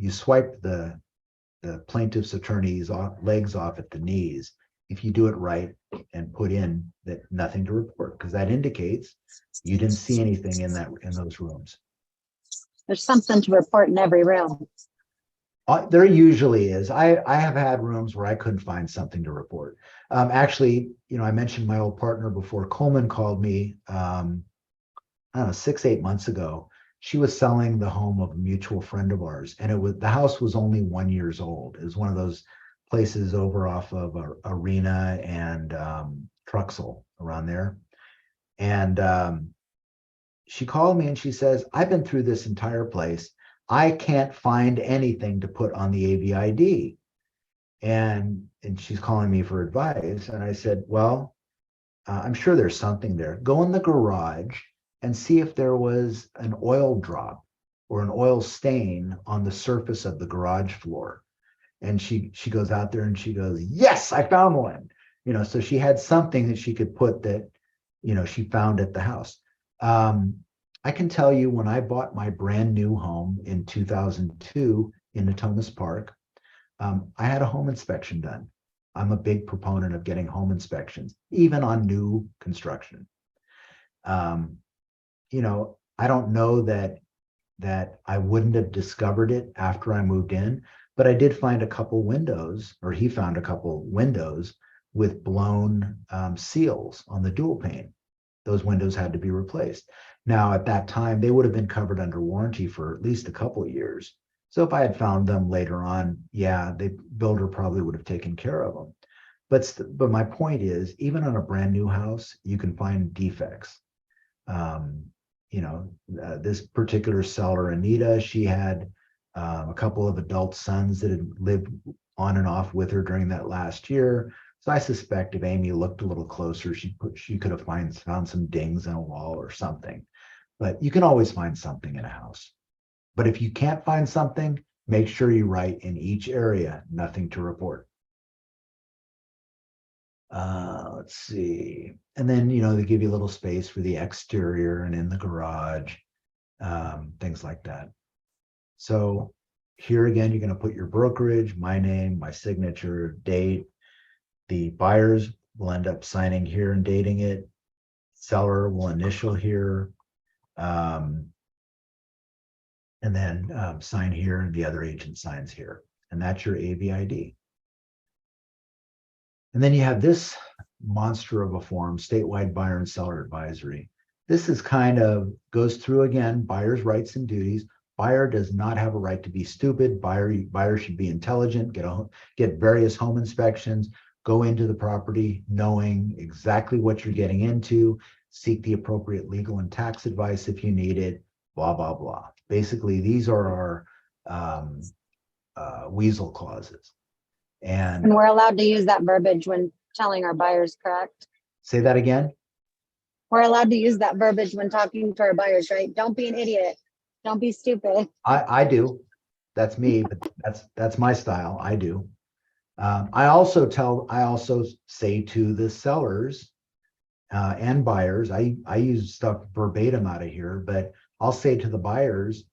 swipe the plaintiff's attorney's legs off at the knees if you do it right and put in that nothing to report, because that indicates you didn't see anything in those rooms. There's something to report in every room. There usually is. I have had rooms where I couldn't find something to report. Actually, you know, I mentioned my old partner before. Coleman called me, I don't know, 6-8 months ago. She was selling the home of a mutual friend of ours, and the house was only 1 year old. It was one of those places over off of Arena and Truxell around there. And she called me and she says, I've been through this entire place. I can't find anything to put on the AVID. And she's calling me for advice. And I said, well, I'm sure there's something there. Go in the garage and see if there was an oil drop or an oil stain on the surface of the garage floor. And she goes out there and she goes, yes, I found one. You know, so she had something that she could put that, you know, she found at the house. I can tell you, when I bought my brand new home in 2002 in Natomas Park, I had a home inspection done. I'm a big proponent of getting home inspections, even on new construction. You know, I don't know that I wouldn't have discovered it after I moved in, but I did find a couple windows, or he found a couple windows with blown seals on the dual pane. Those windows had to be replaced. Now, at that time, they would have been covered under warranty for at least a couple of years. So if I had found them later on, yeah, the builder probably would have taken care of them. but my point is, even on a brand new house, you can find defects. This particular seller, Anita, she had a couple of adult sons that had lived on and off with her during that last year. So I suspect if Amy looked a little closer, she could have found some dings in a wall or something. But you can always find something in a house. But if you can't find something, make sure you write in each area, nothing to report. Let's see. And then, they give you a little space for the exterior and in the garage, things like that. So here again, you're going to put your brokerage, my name, my signature, date. The buyers will end up signing here and dating it. Seller will initial here. And then sign here, and the other agent signs here. And that's your AVID. And then you have this monster of a form, statewide buyer and seller advisory. This is goes through again, buyer's rights and duties. Buyer does not have a right to be stupid. Buyer should be intelligent, get various home inspections, go into the property knowing exactly what you're getting into, seek the appropriate legal and tax advice if you need it, blah, blah, blah. Basically, these are our weasel clauses. And And we're allowed to use that verbiage when telling our buyers, correct? say that again. We're allowed to use that verbiage when talking to our buyers, right? Don't be an idiot. Don't be stupid. I do. That's me, but that's my style. I do. I also say to the sellers and buyers, I use stuff verbatim out of here, but I'll say to the buyers,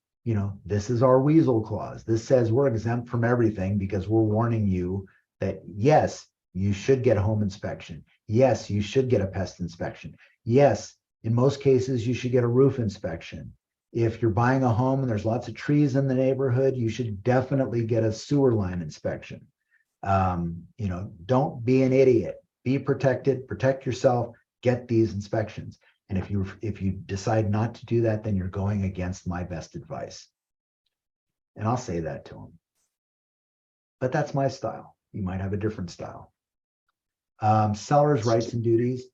this is our weasel clause. This says we're exempt from everything because we're warning you that yes, you should get a home inspection. Yes, you should get a pest inspection. Yes, in most cases, you should get a roof inspection. If you're buying a home and there's lots of trees in the neighborhood, you should definitely get a sewer line inspection. Don't be an idiot. Be protected, protect yourself, get these inspections. And if you decide not to do that, then you're going against my best advice. And I'll say that to them. But that's my style. You might have a different style. Seller's rights and duties.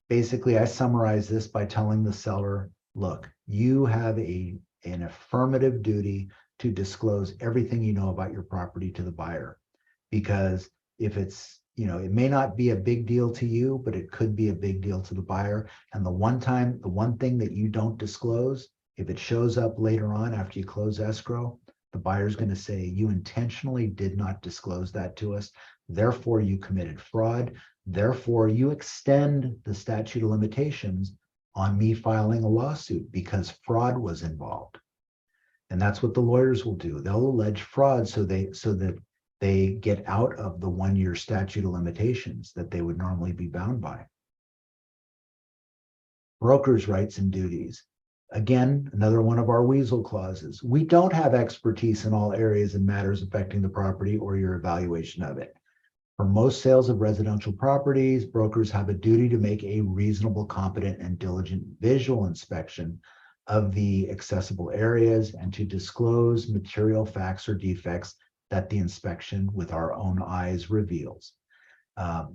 Basically, I summarize this by telling the seller, look, you have an affirmative duty to disclose everything you know about your property to the buyer. Because if it's, it may not be a big deal to you, but it could be a big deal to the buyer. And the one thing that you don't disclose, if it shows up later on after you close escrow, the buyer's going to say, you intentionally did not disclose that to us. Therefore, you committed fraud. Therefore, you extend the statute of limitations on me filing a lawsuit because fraud was involved. And that's what the lawyers will do. They'll allege fraud so that they get out of the 1-year statute of limitations that they would normally be bound by. Broker's rights and duties. Again, another one of our weasel clauses. We don't have expertise in all areas and matters affecting the property or your evaluation of it. For most sales of residential properties, brokers have a duty to make a reasonable, competent, and diligent visual inspection of the accessible areas and to disclose material facts or defects that the inspection with our own eyes reveals.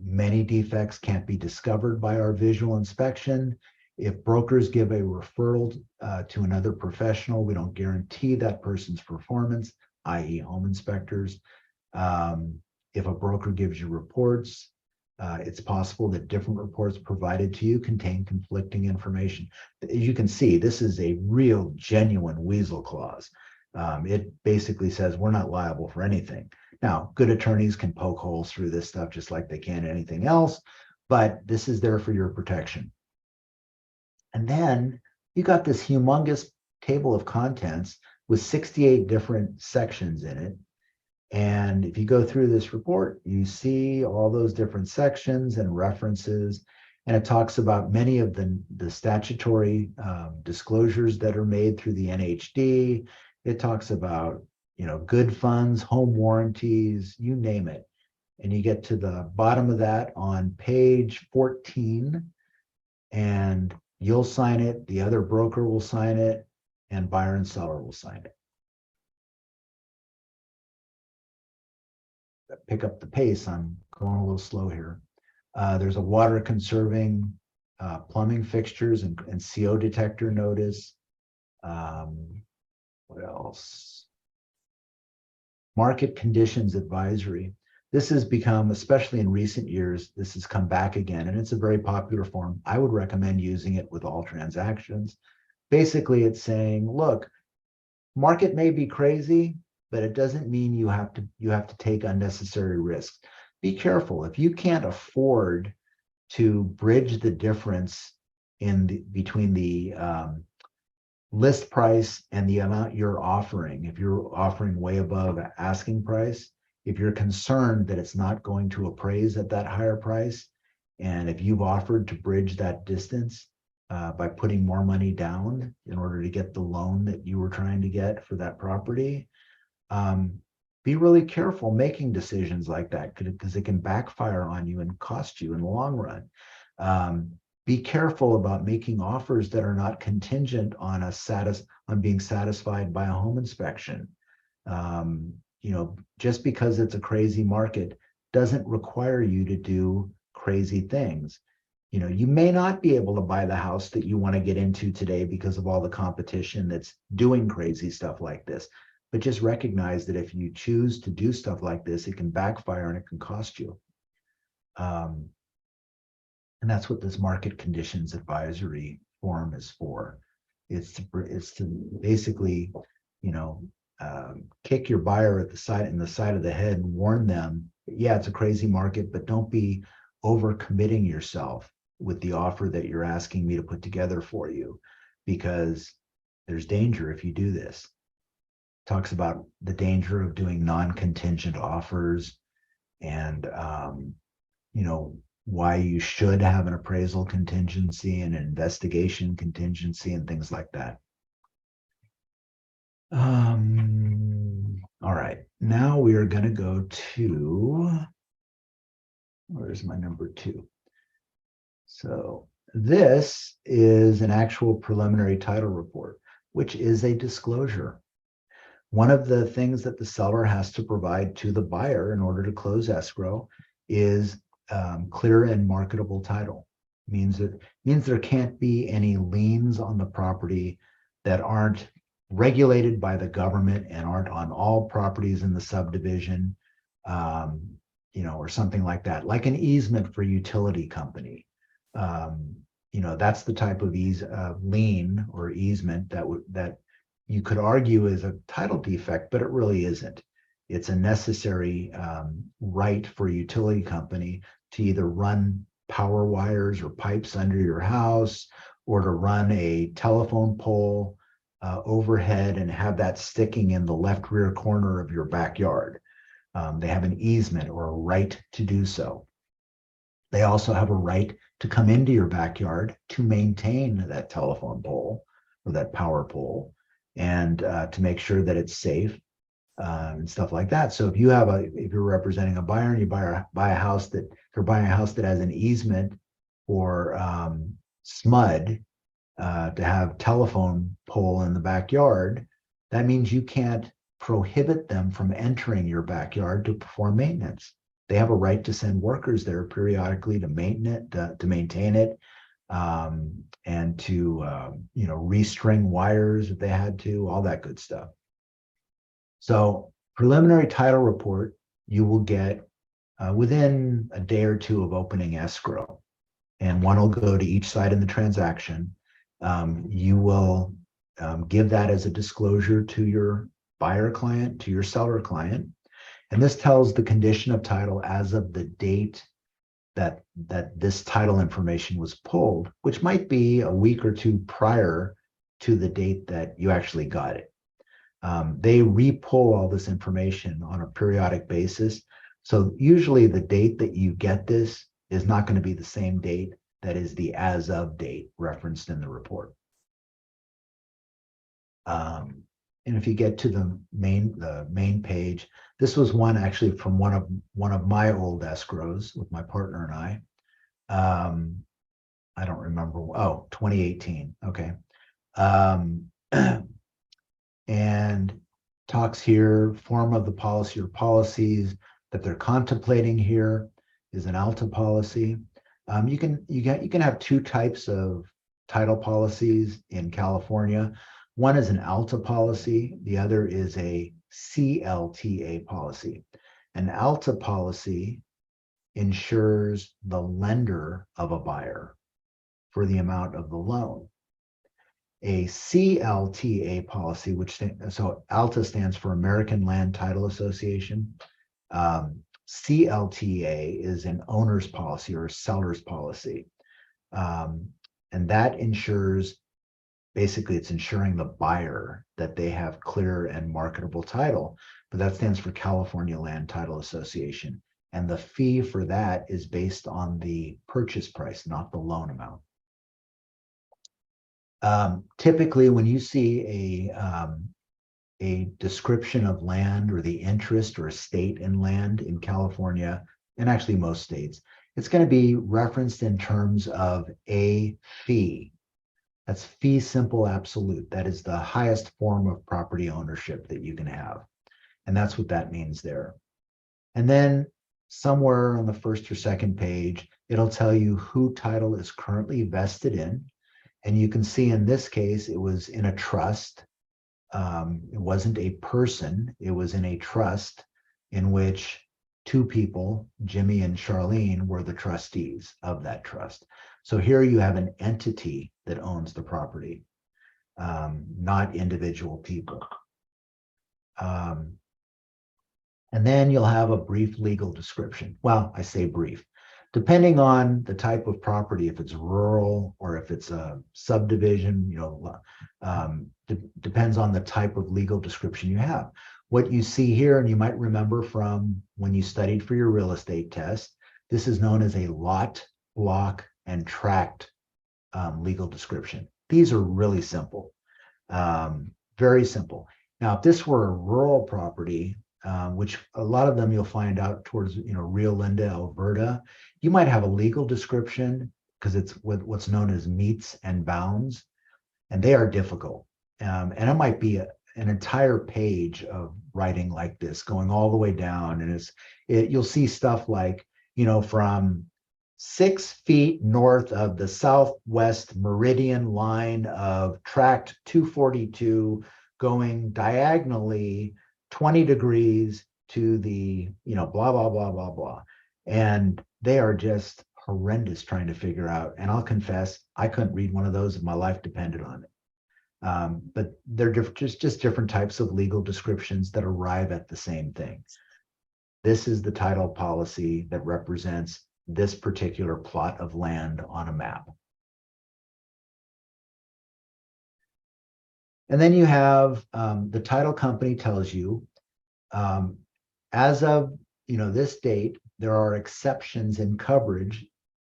Many defects can't be discovered by our visual inspection. If brokers give a referral to another professional, we don't guarantee that person's performance, i.e. home inspectors. If a broker gives you reports, it's possible that different reports provided to you contain conflicting information. As you can see, this is a real genuine weasel clause. It basically says we're not liable for anything. Now, good attorneys can poke holes through this stuff just like they can anything else, but this is there for your protection. And then you got this humongous table of contents with 68 different sections in it. And if you go through this report, you see all those different sections and references, and it talks about many of the statutory disclosures that are made through the NHD. It talks about, good funds, home warranties, you name it. And you get to the bottom of that on page 14, and you'll sign it, the other broker will sign it, and buyer and seller will sign it. pick up the pace. I'm going a little slow here. There's a water conserving plumbing fixtures and CO detector notice. What else? Market conditions advisory. This has become, especially in recent years, this has come back again, and it's a very popular form. I would recommend using it with all transactions. Basically, it's saying, look, market may be crazy, but it doesn't mean you have to take unnecessary risks. Be careful. If you can't afford to bridge the difference between the list price and the amount you're offering, if you're offering way above asking price, if you're concerned that it's not going to appraise at that higher price, and if you've offered to bridge that distance by putting more money down in order to get the loan that you were trying to get for that property, be really careful making decisions like that, because it can backfire on you and cost you in the long run. Be careful about making offers that are not contingent on being satisfied by a home inspection. Just because it's a crazy market doesn't require you to do crazy things. You may not be able to buy the house that you want to get into today because of all the competition that's doing crazy stuff like this. But just recognize that if you choose to do stuff like this, it can backfire and it can cost you. And that's what this market conditions advisory form is for. It's to basically, kick your buyer in the side of the head and warn them, yeah, it's a crazy market, but don't be overcommitting yourself with the offer that you're asking me to put together for you, because there's danger if you do this. Talks about the danger of doing non-contingent offers, and why you should have an appraisal contingency and an investigation contingency and things like that. All right, now we are going to go to, where's my number 2? So this is an actual preliminary title report, which is a disclosure. One of the things that the seller has to provide to the buyer in order to close escrow is clear and marketable title. Means there can't be any liens on the property that aren't regulated by the government and aren't on all properties in the subdivision, or something like that, like an easement for utility company. That's the type of lien or easement that you could argue is a title defect, but it really isn't. It's a necessary right for a utility company to either run power wires or pipes under your house, or to run a telephone pole overhead and have that sticking in the left rear corner of your backyard. They have an easement or a right to do so. They also have a right to come into your backyard to maintain that telephone pole or that power pole, and to make sure that it's safe. And stuff like that. So if you're representing a buyer and you buy a house that has an easement or SMUD to have telephone pole in the backyard, that means you can't prohibit them from entering your backyard to perform maintenance. They have a right to send workers there periodically to maintain it, and to restring wires if they had to, all that good stuff. So preliminary title report you will get within a day or two of opening escrow, and one will go to each side in the transaction. You will give that as a disclosure to your buyer client, to your seller client, and this tells the condition of title as of the date that this title information was pulled, which might be a week or two prior to the date that you actually got it. They re-pull all this information on a periodic basis. So usually the date that you get this is not going to be the same date that is the as of date referenced in the report. And if you get to the main page, this was one actually from one of my old escrows with my partner and I. I don't remember. Oh, 2018. Okay. And talks here, form of the policy or policies, that they're contemplating here is an ALTA policy. You can have two types of title policies in California. One is an ALTA policy, the other is a CLTA policy. An ALTA policy insures the lender of a buyer for the amount of the loan. A CLTA policy, so ALTA stands for American Land Title Association. CLTA is an owner's policy or a seller's policy. And that ensures, basically it's ensuring the buyer that they have clear and marketable title, but that stands for California Land Title Association. And the fee for that is based on the purchase price, not the loan amount. Typically, when you see a description of land or the interest or estate in land in California, and actually most states, it's going to be referenced in terms of a fee. That's fee simple absolute. That is the highest form of property ownership that you can have. And that's what that means there. And then somewhere on the first or second page, it'll tell you who title is currently vested in. And you can see in this case, it was in a trust. It wasn't a person, it was in a trust in which two people, Jimmy and Charlene, were the trustees of that trust. So here you have an entity that owns the property, not individual people. And then you'll have a brief legal description. Well, I say brief. Depending on the type of property, if it's rural or if it's a subdivision, depends on the type of legal description you have. What you see here, and you might remember from when you studied for your real estate test, this is known as a lot, block, and tract legal description. These are really simple, very simple. Now, if this were a rural property, which a lot of them you'll find out towards Rio Linda, Alberta, you might have a legal description because it's what's known as meets and bounds, and they are difficult. And it might be an entire page of writing like this, going all the way down, and you'll see stuff like, from 6 feet north of the southwest meridian line of tract 242, going diagonally 20 degrees to the, blah, blah, blah, blah, blah. And they are just horrendous trying to figure out. And I'll confess, I couldn't read one of those if my life depended on it. But they're just different types of legal descriptions that arrive at the same thing. This is the title policy that represents this particular plot of land on a map. And then you have the title company tells you, as of this date, there are exceptions in coverage.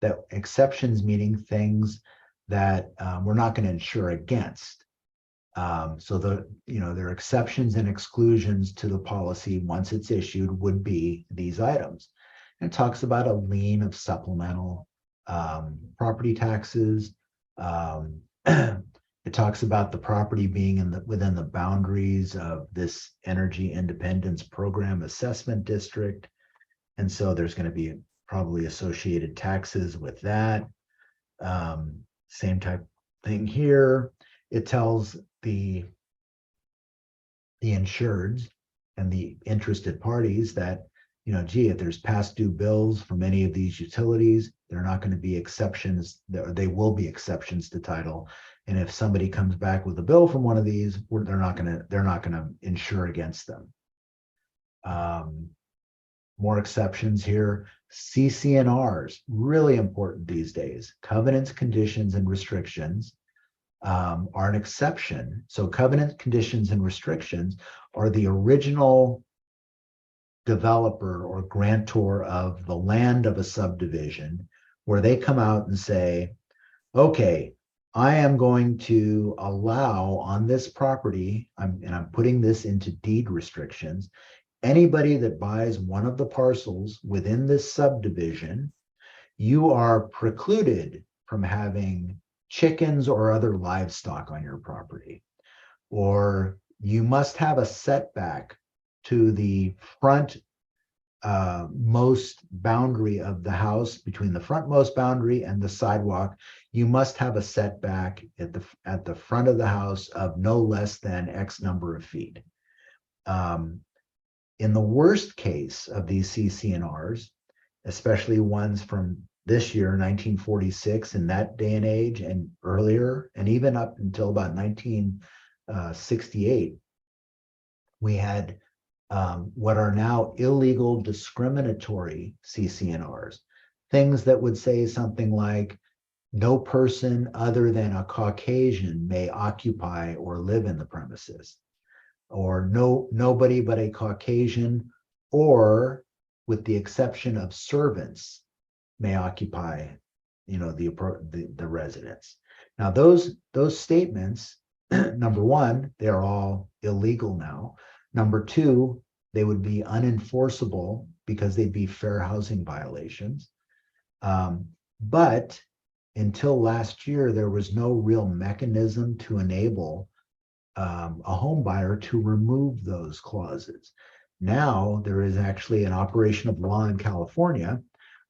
That exceptions meaning things that we're not going to insure against. So there are exceptions and exclusions to the policy once it's issued would be these items. And it talks about a lien of supplemental property taxes. It talks about the property being within the boundaries of this Energy Independence Program Assessment District. And so there's going to be probably associated taxes with that. Same type thing here. It tells the insureds and the interested parties that, if there's past due bills from any of these utilities, there are not going to be exceptions. They will be exceptions to title. And if somebody comes back with a bill from one of these, they're not going to insure against them. More exceptions here. CC&Rs, really important these days. Covenants, conditions, and restrictions are an exception. So covenant, conditions, and restrictions are the original developer or grantor of the land of a subdivision, where they come out and say, okay, I am going to allow on this property, I'm putting this into deed restrictions, anybody that buys one of the parcels within this subdivision, you are precluded from having chickens or other livestock on your property, or you must have a setback to the front most boundary of the house, between the frontmost boundary and the sidewalk, you must have a setback at the front of the house of no less than X number of feet. In the worst case of these CCNRs, especially ones from this year, 1946, in that day and age and earlier, and even up until about 1968, we had what are now illegal discriminatory CCNRs, things that would say something like, no person other than a Caucasian may occupy or live in the premises, or nobody but a Caucasian, or with the exception of servants, may occupy, the residence. Now, those statements, number one, they're all illegal now. Number two, they would be unenforceable because they'd be fair housing violations. But until last year, there was no real mechanism to enable a home buyer to remove those clauses. Now there is actually an operation of law in California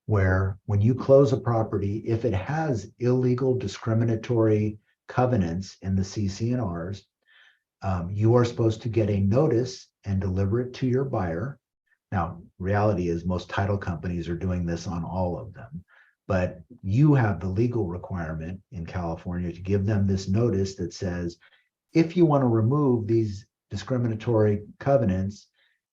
where when you close a property, if it has illegal discriminatory covenants in the CCNRs, you are supposed to get a notice and deliver it to your buyer. Now, reality is most title companies are doing this on all of them, but you have the legal requirement in California to give them this notice that says, if you want to remove these discriminatory covenants,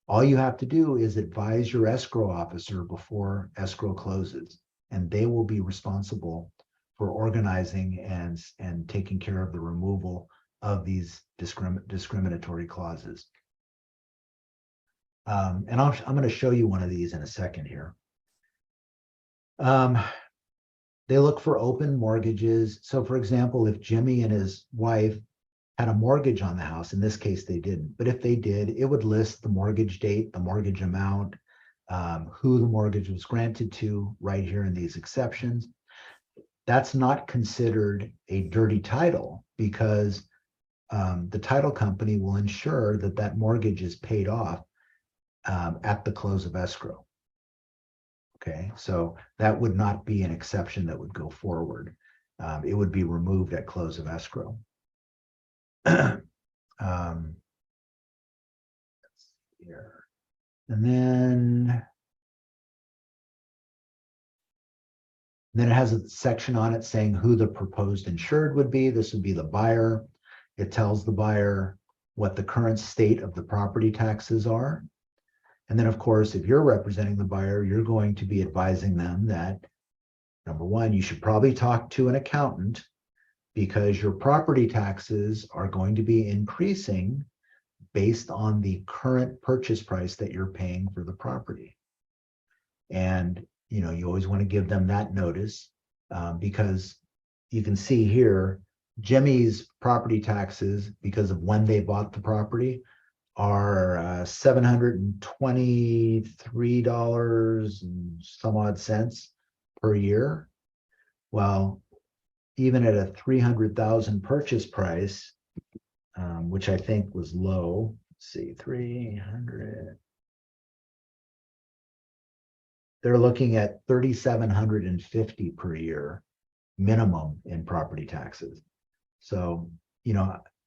all you have to do is advise your escrow officer before escrow closes, and they will be responsible for organizing and taking care of the removal of these discriminatory clauses. And I'm going to show you one of these in a second here. They look for open mortgages. So for example, if Jimmy and his wife had a mortgage on the house, in this case they didn't, but if they did, it would list the mortgage date, the mortgage amount, who the mortgage was granted to right here in these exceptions. That's not considered a dirty title because the title company will ensure that that mortgage is paid off at the close of escrow. Okay, so that would not be an exception that would go forward. It would be removed at close of escrow. Here. And then it has a section on it saying who the proposed insured would be. This would be the buyer. It tells the buyer what the current state of the property taxes are. And then, of course, if you're representing the buyer, you're going to be advising them that, number one, you should probably talk to an accountant because your property taxes are going to be increasing based on the current purchase price that you're paying for the property. And, you always want to give them that notice because you can see here, Jimmy's property taxes, because of when they bought the property, are $723 and some odd cents per year. Well, even at a $300,000 purchase price, which I think was low, let's see, 300. They're looking at $3,750 per year minimum in property taxes. So,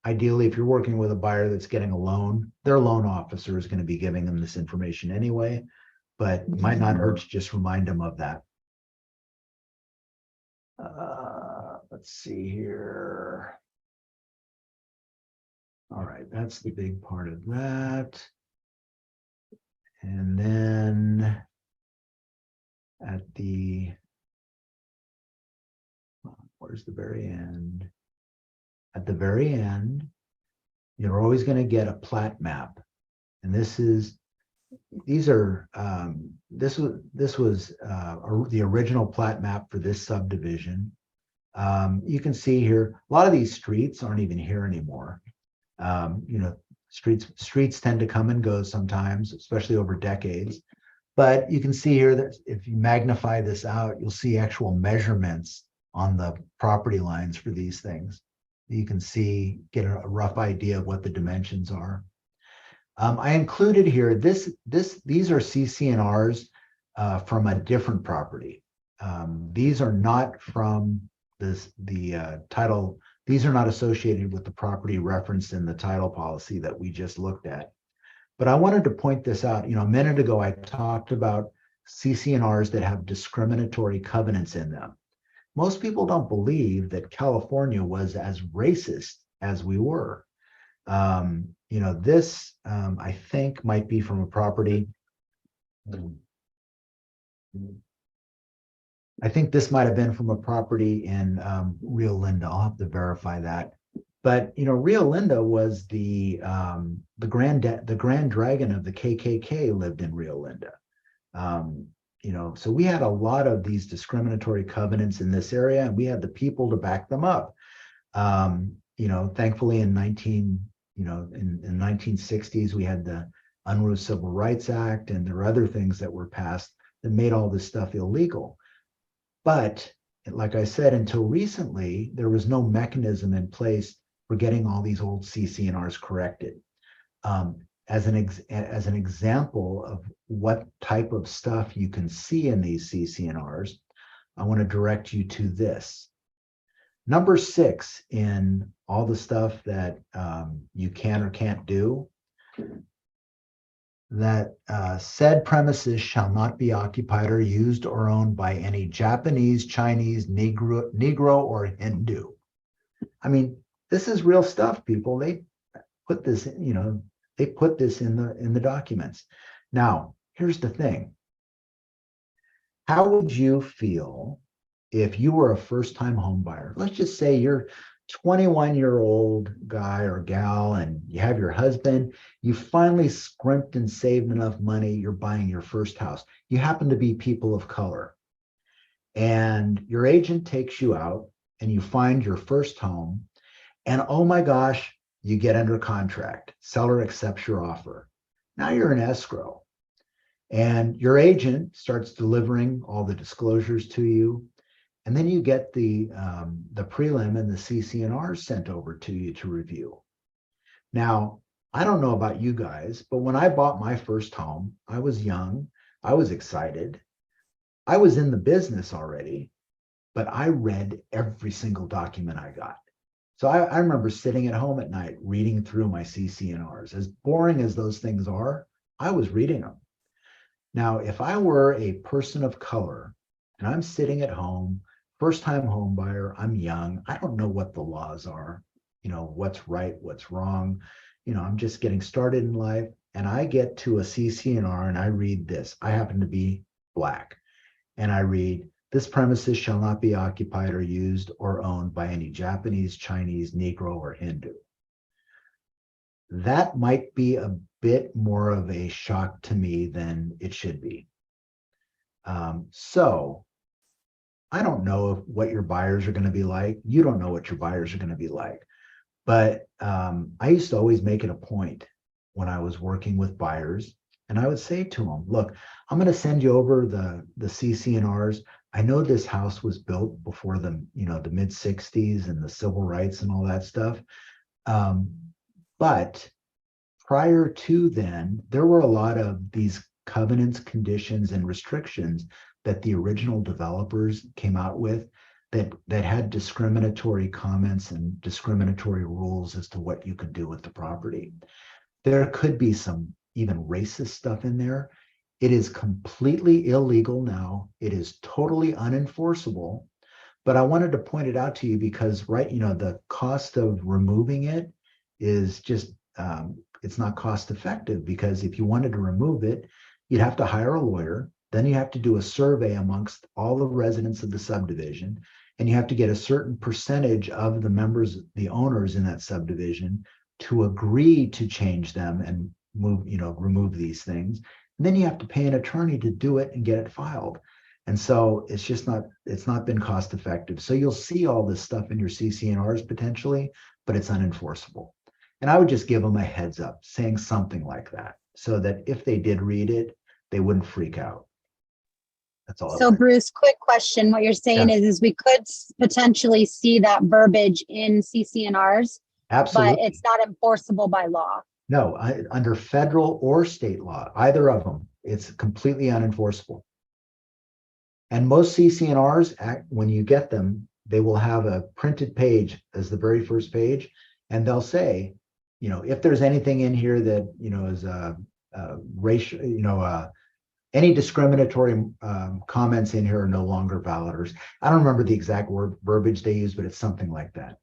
ideally, if you're working with a buyer that's getting a loan, their loan officer is going to be giving them this information anyway, but it might not hurt to just remind them of that. Let's see here. All right, that's the big part of that. And then where's the very end? At the very end, you're always going to get a plat map. And this was the original plat map for this subdivision. You can see here, a lot of these streets aren't even here anymore. Streets tend to come and go sometimes, especially over decades. But you can see here that if you magnify this out, you'll see actual measurements on the property lines for these things. You can get a rough idea of what the dimensions are. I included here, these are CCNRs from a different property. These are not from the title. These are not associated with the property referenced in the title policy that we just looked at. But I wanted to point this out. A minute ago, I talked about CCNRs that have discriminatory covenants in them. Most people don't believe that California was as racist as we were. This I think might be from a property. I think this might have been from a property in Rio Linda. I'll have to verify that. But Rio Linda was the grand dragon of the KKK lived in Rio Linda. So we had a lot of these discriminatory covenants in this area, and we had the people to back them up. Thankfully in 1960s, we had the Unruh Civil Rights Act, and there were other things that were passed that made all this stuff illegal. But like I said, until recently, there was no mechanism in place for getting all these old CCNRs corrected. As an example of what type of stuff you can see in these CCNRs, I want to direct you to this. Number 6 in all the stuff that you can or can't do, that said premises shall not be occupied or used or owned by any Japanese, Chinese, Negro, or Hindu. I mean, this is real stuff, people. They put this, they put this in the documents. Now, here's the thing. How would you feel if you were a first-time home buyer? Let's just say you're 21-year-old guy or gal, and you have your husband, you finally scrimped and saved enough money, you're buying your first house. You happen to be people of color. And your agent takes you out and you find your first home, and oh my gosh, you get under contract. Seller accepts your offer. Now you're in escrow. And your agent starts delivering all the disclosures to you. And then you get the prelim and the CCNRs sent over to you to review. Now, I don't know about you guys, but when I bought my first home, I was young, I was excited. I was in the business already, but I read every single document I got. So I remember sitting at home at night, reading through my CCNRs. As boring as those things are, I was reading them. Now, if I were a person of color and I'm sitting at home, first-time home buyer, I'm young, I don't know what the laws are, what's right, what's wrong. I'm just getting started in life, and I get to a CCNR and I read this. I happen to be Black, and I read, this premises shall not be occupied or used or owned by any Japanese, Chinese, Negro, or Hindu. That might be a bit more of a shock to me than it should be. So I don't know what your buyers are going to be like. You don't know what your buyers are going to be like. But I used to always make it a point when I was working with buyers, and I would say to them, look, I'm going to send you over the CCNRs. I know this house was built before the mid 60s and the civil rights and all that stuff. But prior to then, there were a lot of these covenants, conditions, and restrictions that the original developers came out with that had discriminatory comments and discriminatory rules as to what you could do with the property. There could be some even racist stuff in there. It is completely illegal now. It is totally unenforceable. But I wanted to point it out to you because, the cost of removing it is just, it's not cost effective, because if you wanted to remove it, you'd have to hire a lawyer. Then you have to do a survey amongst all the residents of the subdivision, and you have to get a certain percentage of the members, the owners in that subdivision, to agree to change them and remove these things. And then you have to pay an attorney to do it and get it filed. And so it's not been cost effective. So you'll see all this stuff in your CCNRs potentially, but it's unenforceable. And I would just give them a heads up, saying something like that, so that if they did read it, they wouldn't freak out. That's all. So Bruce, quick question. What you're saying is we could potentially see that verbiage in CCNRs, Absolutely. but it's not enforceable by law. No, under federal or state law, either of them, it's completely unenforceable. And most CCNRs, when you get them, they will have a printed page as the very first page, and they'll say, you know, if there's anything in here that, you know, is racial, you know, any discriminatory comments in here are no longer valid. Or I don't remember the exact word verbiage they use, but it's something like that.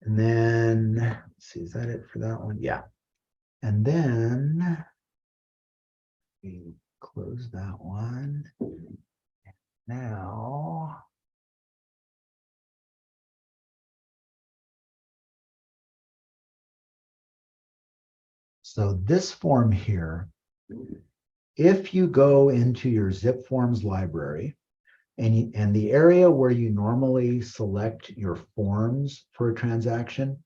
And then, let's see, is that it for that one? Yeah. And then we close that one. Now, so this form here, if you go into your Zip Forms library and the area where you normally select your forms for a transaction,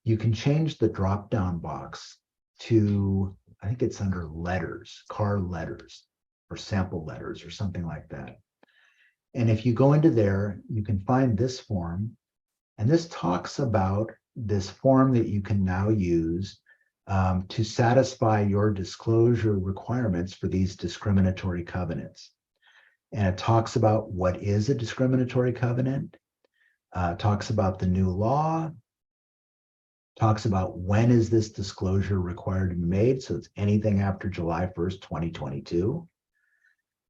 you can change the drop-down box to, I think it's under letters, car letters, or sample letters, or something like that. And if you go into there, you can find this form, and this talks about this form that you can now use to satisfy your disclosure requirements for these discriminatory covenants. And it talks about what is a discriminatory covenant, talks about the new law, talks about when is this disclosure required to be made. So it's anything after July 1st, 2022.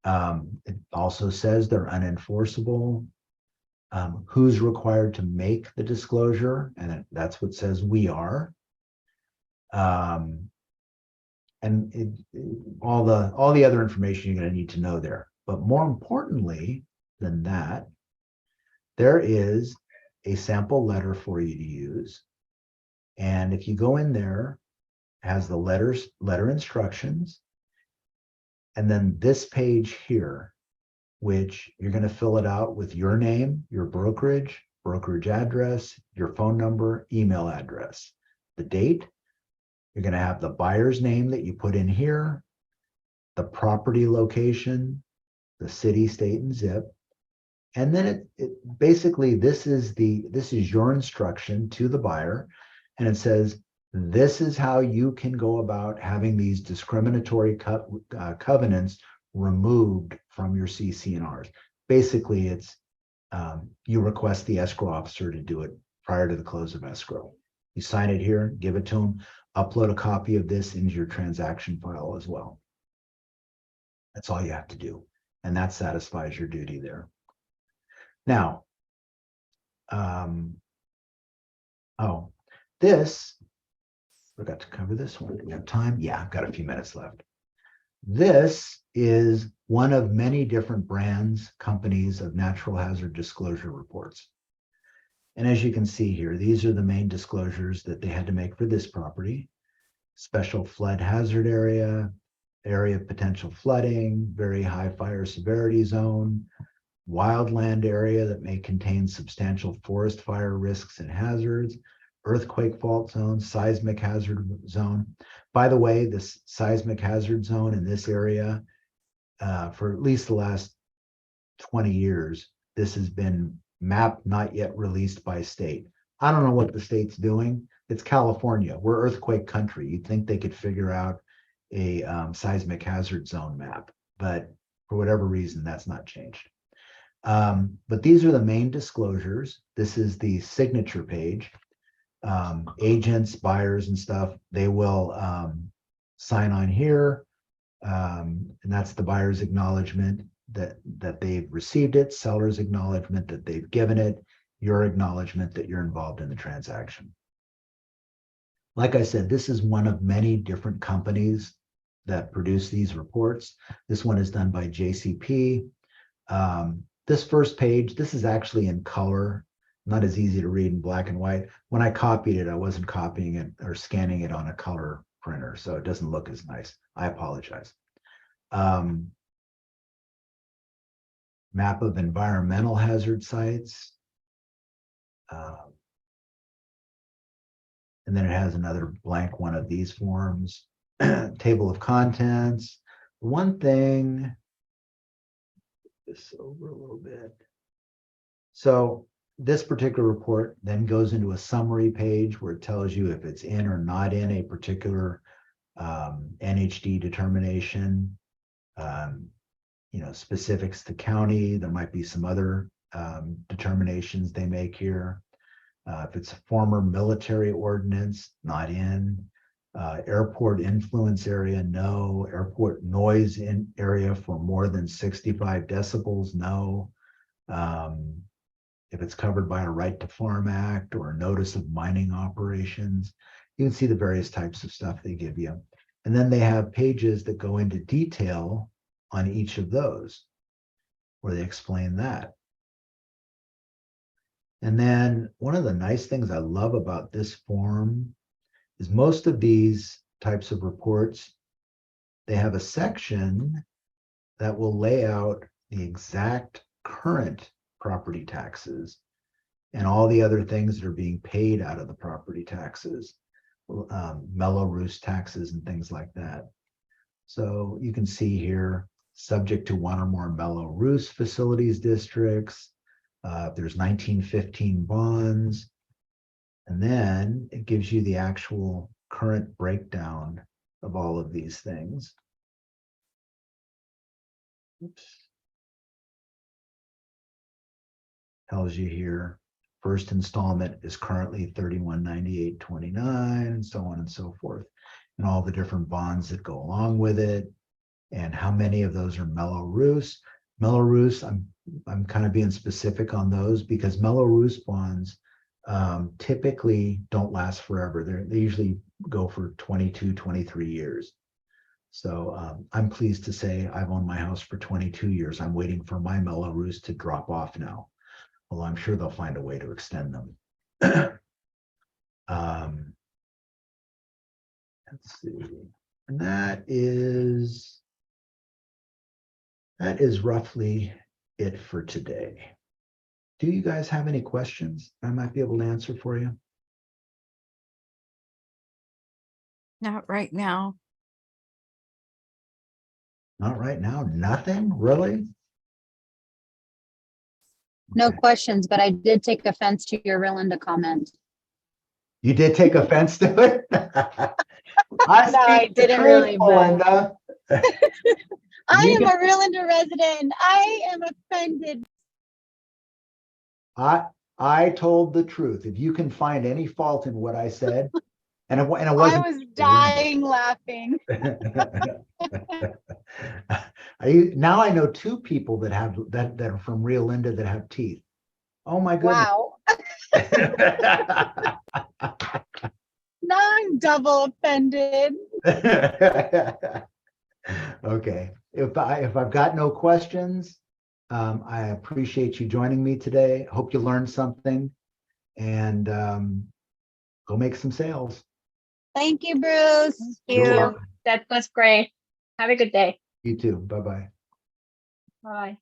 It also says they're unenforceable. Who's required to make the disclosure? And that's what says we are. And all the other information you're going to need to know there. But more importantly than that, there is a sample letter for you to use. And if you go in there, it has the letter instructions. And then this page here, which you're going to fill it out with your name, your brokerage address, your phone number, email address, the date. You're going to have the buyer's name that you put in here, the property location, the city, state, and zip. And then it basically, this is your instruction to the buyer. And it says, this is how you can go about having these discriminatory covenants removed from your CC&Rs. Basically, it's you request the escrow officer to do it prior to the close of escrow. You sign it here, give it to them, upload a copy of this into your transaction file as well. That's all you have to do. And that satisfies your duty there. Now, this, forgot to cover this one. Do we have time? Yeah, I've got a few minutes left. This is one of many different brands, companies of natural hazard disclosure reports. And as you can see here, these are the main disclosures that they had to make for this property. Special flood hazard area, area of potential flooding, very high fire severity zone, wildland area that may contain substantial forest fire risks and hazards, earthquake fault zone, seismic hazard zone. By the way, this seismic hazard zone in this area, for at least the last 20 years, this has been mapped, not yet released by state. I don't know what the state's doing. It's California. We're earthquake country. You'd think they could figure out a seismic hazard zone map, but for whatever reason, that's not changed. But these are the main disclosures. This is the signature page. Agents, buyers, and stuff, they will sign on here. And that's the buyer's acknowledgement that they've received it, seller's acknowledgement that they've given it, your acknowledgement that you're involved in the transaction. Like I said, this is one of many different companies that produce these reports. This one is done by JCP. This first page, this is actually in color, not as easy to read in black and white. When I copied it, I wasn't copying it or scanning it on a color printer, so it doesn't look as nice. I apologize. Map of environmental hazard sites. And then it has another blank one of these forms. Table of contents. One thing, this over a little bit. So this particular report then goes into a summary page where it tells you if it's in or not in a particular NHD determination, specifics to county. There might be some other determinations they make here. If it's a former military ordinance, not in. Airport influence area, no. Airport noise in area for more than 65 decibels, no. If it's covered by a Right to Farm Act or a notice of mining operations, you can see the various types of stuff they give you. And then they have pages that go into detail on each of those, where they explain that. And then one of the nice things I love about this form is most of these types of reports, they have a section that will lay out the exact current property taxes and all the other things that are being paid out of the property taxes, Mello-Roos taxes and things like that. So you can see here, subject to one or more Mello-Roos facilities districts, if there's 1915 bonds, and then it gives you the actual current breakdown of all of these things. Oops. Tells you here, first installment is currently 3198.29, and so on and so forth, and all the different bonds that go along with it, and how many of those are Mello-Roos. Mello-Roos, I'm kind of being specific on those because Mello-Roos bonds typically don't last forever. They usually go for 22, 23 years. So I'm pleased to say I've owned my house for 22 years. I'm waiting for my Mello-Roos to drop off now, although I'm sure they'll find a way to extend them. Let's see. And that is roughly it for today. Do you guys have any questions I might be able to answer for you? Not right now. Not right now, nothing, really? No Okay. questions, but I did take offense to your Relinda comment. You did take offense to it? I No, I speak the didn't truth, really, but- Melinda. I You am can- a Relinda resident. I am offended. I told the truth. If you can find any fault in what I said, and it I wasn't. was dying laughing. Now I know two people that have that are from Rio Linda that have teeth. Oh my goodness. Wow. Now I'm double offended. Okay. If I've got no questions, I appreciate you joining me today. Hope you learned something, and go make some sales. Thank you, Bruce. You're You. welcome. That was great. Have a good day. You too. Bye-bye. Bye.